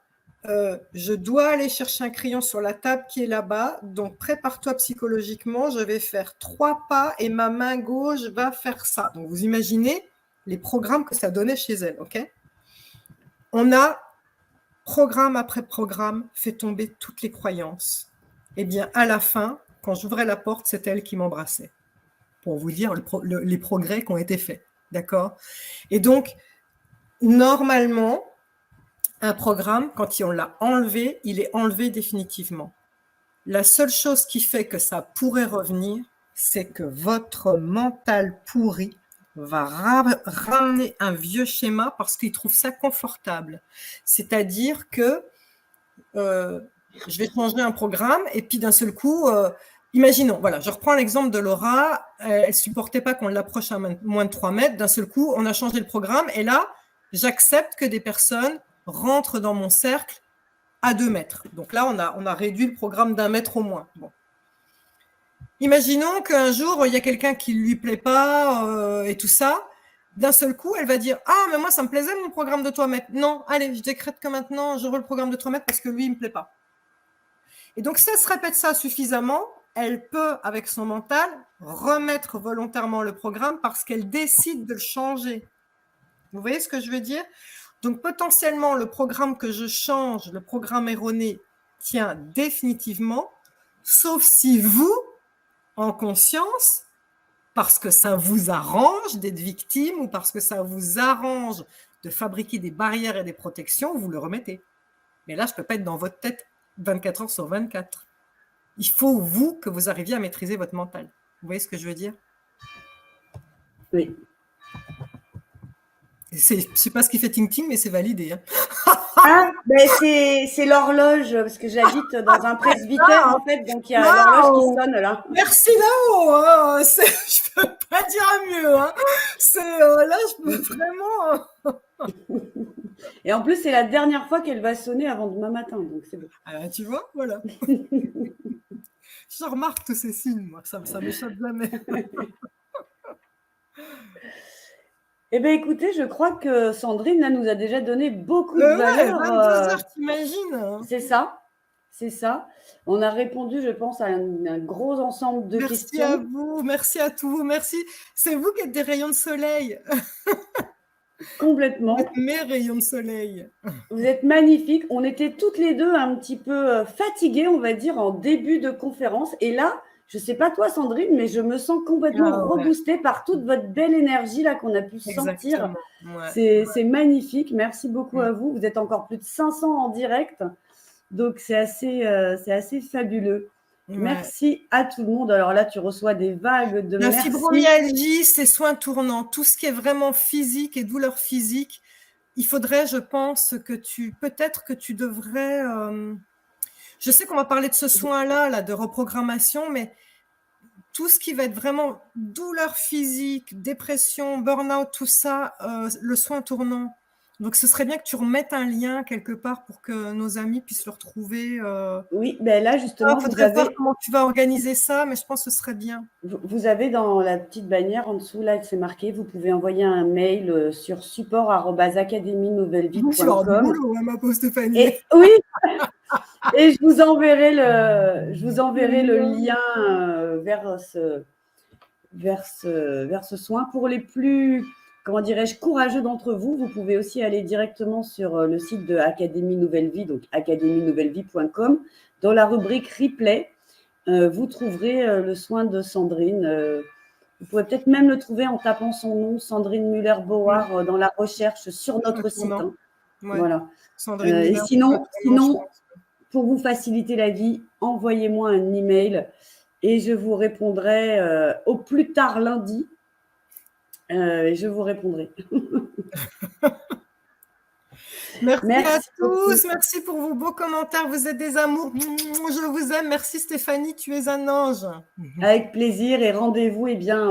je dois aller chercher un crayon sur la table qui est là-bas, donc prépare-toi psychologiquement, je vais faire 3 pas et ma main gauche va faire ça. Donc vous imaginez les programmes que ça donnait chez elle, ok? On a, programme après programme, fait tomber toutes les croyances. Eh bien, à la fin, quand j'ouvrais la porte, c'est elle qui m'embrassait, pour vous dire les progrès qui ont été faits, d'accord? Et donc, normalement, un programme, quand on l'a enlevé, il est enlevé définitivement. La seule chose qui fait que ça pourrait revenir, c'est que votre mental pourri va ramener un vieux schéma parce qu'il trouve ça confortable. C'est-à-dire que je vais changer un programme et puis d'un seul coup, imaginons, voilà, je reprends l'exemple de Laura, elle ne supportait pas qu'on l'approche à moins de 3 mètres, d'un seul coup, on a changé le programme et là, j'accepte que des personnes rentrent dans mon cercle à 2 mètres. Donc là, on a réduit le programme d'1 mètre au moins. Bon. Imaginons qu'un jour, il y a quelqu'un qui ne lui plaît pas et tout ça. D'un seul coup, elle va dire « Ah, mais moi, ça me plaisait mon programme de 3 mètres. Non, allez, je décrète que maintenant, je veux le programme de 3 mètres parce que lui, il ne me plaît pas. » Et donc, si elle se répète ça suffisamment, elle peut, avec son mental, remettre volontairement le programme parce qu'elle décide de le changer. Vous voyez ce que je veux dire? Donc, potentiellement, le programme que je change, le programme erroné, tient définitivement, sauf si vous, en conscience, parce que ça vous arrange d'être victime ou parce que ça vous arrange de fabriquer des barrières et des protections, vous le remettez. Mais là, je ne peux pas être dans votre tête 24 heures sur 24. Il faut, vous, que vous arriviez à maîtriser votre mental. Vous voyez ce que je veux dire? Oui. Je ne sais pas ce qui fait ting-ting, mais c'est validé. Hein. Ah, ben c'est l'horloge, parce que j'habite dans un presbytère, en fait, donc il y a l'horloge qui sonne là. Merci là-haut, hein. Je peux pas dire mieux. Hein. Là, je peux vraiment... Et en plus, c'est la dernière fois qu'elle va sonner avant demain matin, donc c'est bon. Ah, tu vois, voilà. Je remarque tous ces signes, moi, ça m'échappe jamais. Eh bien, écoutez, je crois que Sandrine là, nous a déjà donné beaucoup de valeur. 22 heures, t'imagines? C'est ça, c'est ça. On a répondu, je pense, à un gros ensemble de questions. Merci à vous, merci à tous, merci. C'est vous qui êtes des rayons de soleil. Complètement. Vous êtes mes rayons de soleil. Vous êtes magnifiques. On était toutes les deux un petit peu fatiguées, on va dire, en début de conférence. Et là, je ne sais pas toi, Sandrine, mais je me sens complètement reboostée par toute votre belle énergie là qu'on a pu sentir. Ouais. C'est magnifique. Merci beaucoup à vous. Vous êtes encore plus de 500 en direct. Donc, c'est assez fabuleux. Ouais. Merci à tout le monde. Alors là, tu reçois des vagues de merci. La fibromyalgie, c'est soins tournants. Tout ce qui est vraiment physique et douleur physique, il faudrait, je pense, peut-être que tu devrais... je sais qu'on va parler de ce soin-là, là, de reprogrammation, mais tout ce qui va être vraiment douleur physique, dépression, burn-out, tout ça, le soin tournant. Donc, ce serait bien que tu remettes un lien quelque part pour que nos amis puissent le retrouver. Oui, ben là, justement, il faudrait voir comment tu vas organiser ça, mais je pense que ce serait bien. Vous avez dans la petite bannière en dessous, là, c'est marqué, vous pouvez envoyer un mail sur support@academienouvellevie.com. Tu vas avoir du boulot, hein, ma pauvre Stéphanie. Et, oui, Et je vous enverrai le lien vers ce soin. Pour les plus, comment dirais-je, courageux d'entre vous, vous pouvez aussi aller directement sur le site de Académie Nouvelle Vie, donc académienouvellevie.com. Dans la rubrique replay, vous trouverez le soin de Sandrine. Vous pourrez peut-être même le trouver en tapant son nom, Sandrine Muller-Bauer, dans la recherche sur notre site. Hein. Ouais. Voilà. Sandrine Et Muller, sinon, pour vous faciliter la vie, envoyez-moi un email et je vous répondrai au plus tard lundi. Je vous répondrai. Merci à tous. Merci pour vos beaux commentaires. Vous êtes des amours. Je vous aime. Merci Stéphanie, tu es un ange. Avec plaisir et rendez-vous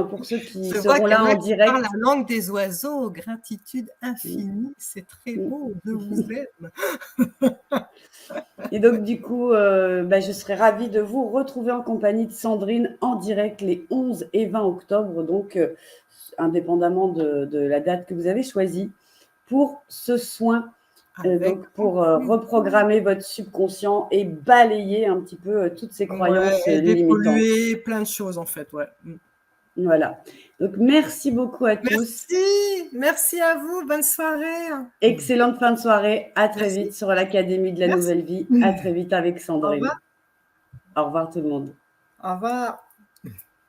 pour ceux qui Je seront là en direct. Parle la langue des oiseaux. Gratitude infinie. C'est très beau. Je vous aime. Et donc, du coup, je serai ravie de vous retrouver en compagnie de Sandrine en direct les 11 et 20 octobre, donc indépendamment de la date que vous avez choisie, pour ce soin, donc pour reprogrammer votre subconscient et balayer un petit peu toutes ces croyances limitantes. Dépolluer plein de choses, en fait, ouais. Voilà. Donc, merci beaucoup à tous. Merci à vous. Bonne soirée. Excellente fin de soirée. À très vite sur l'Académie de la Nouvelle Vie. À très vite avec Sandrine. Au revoir. Au revoir tout le monde. Au revoir.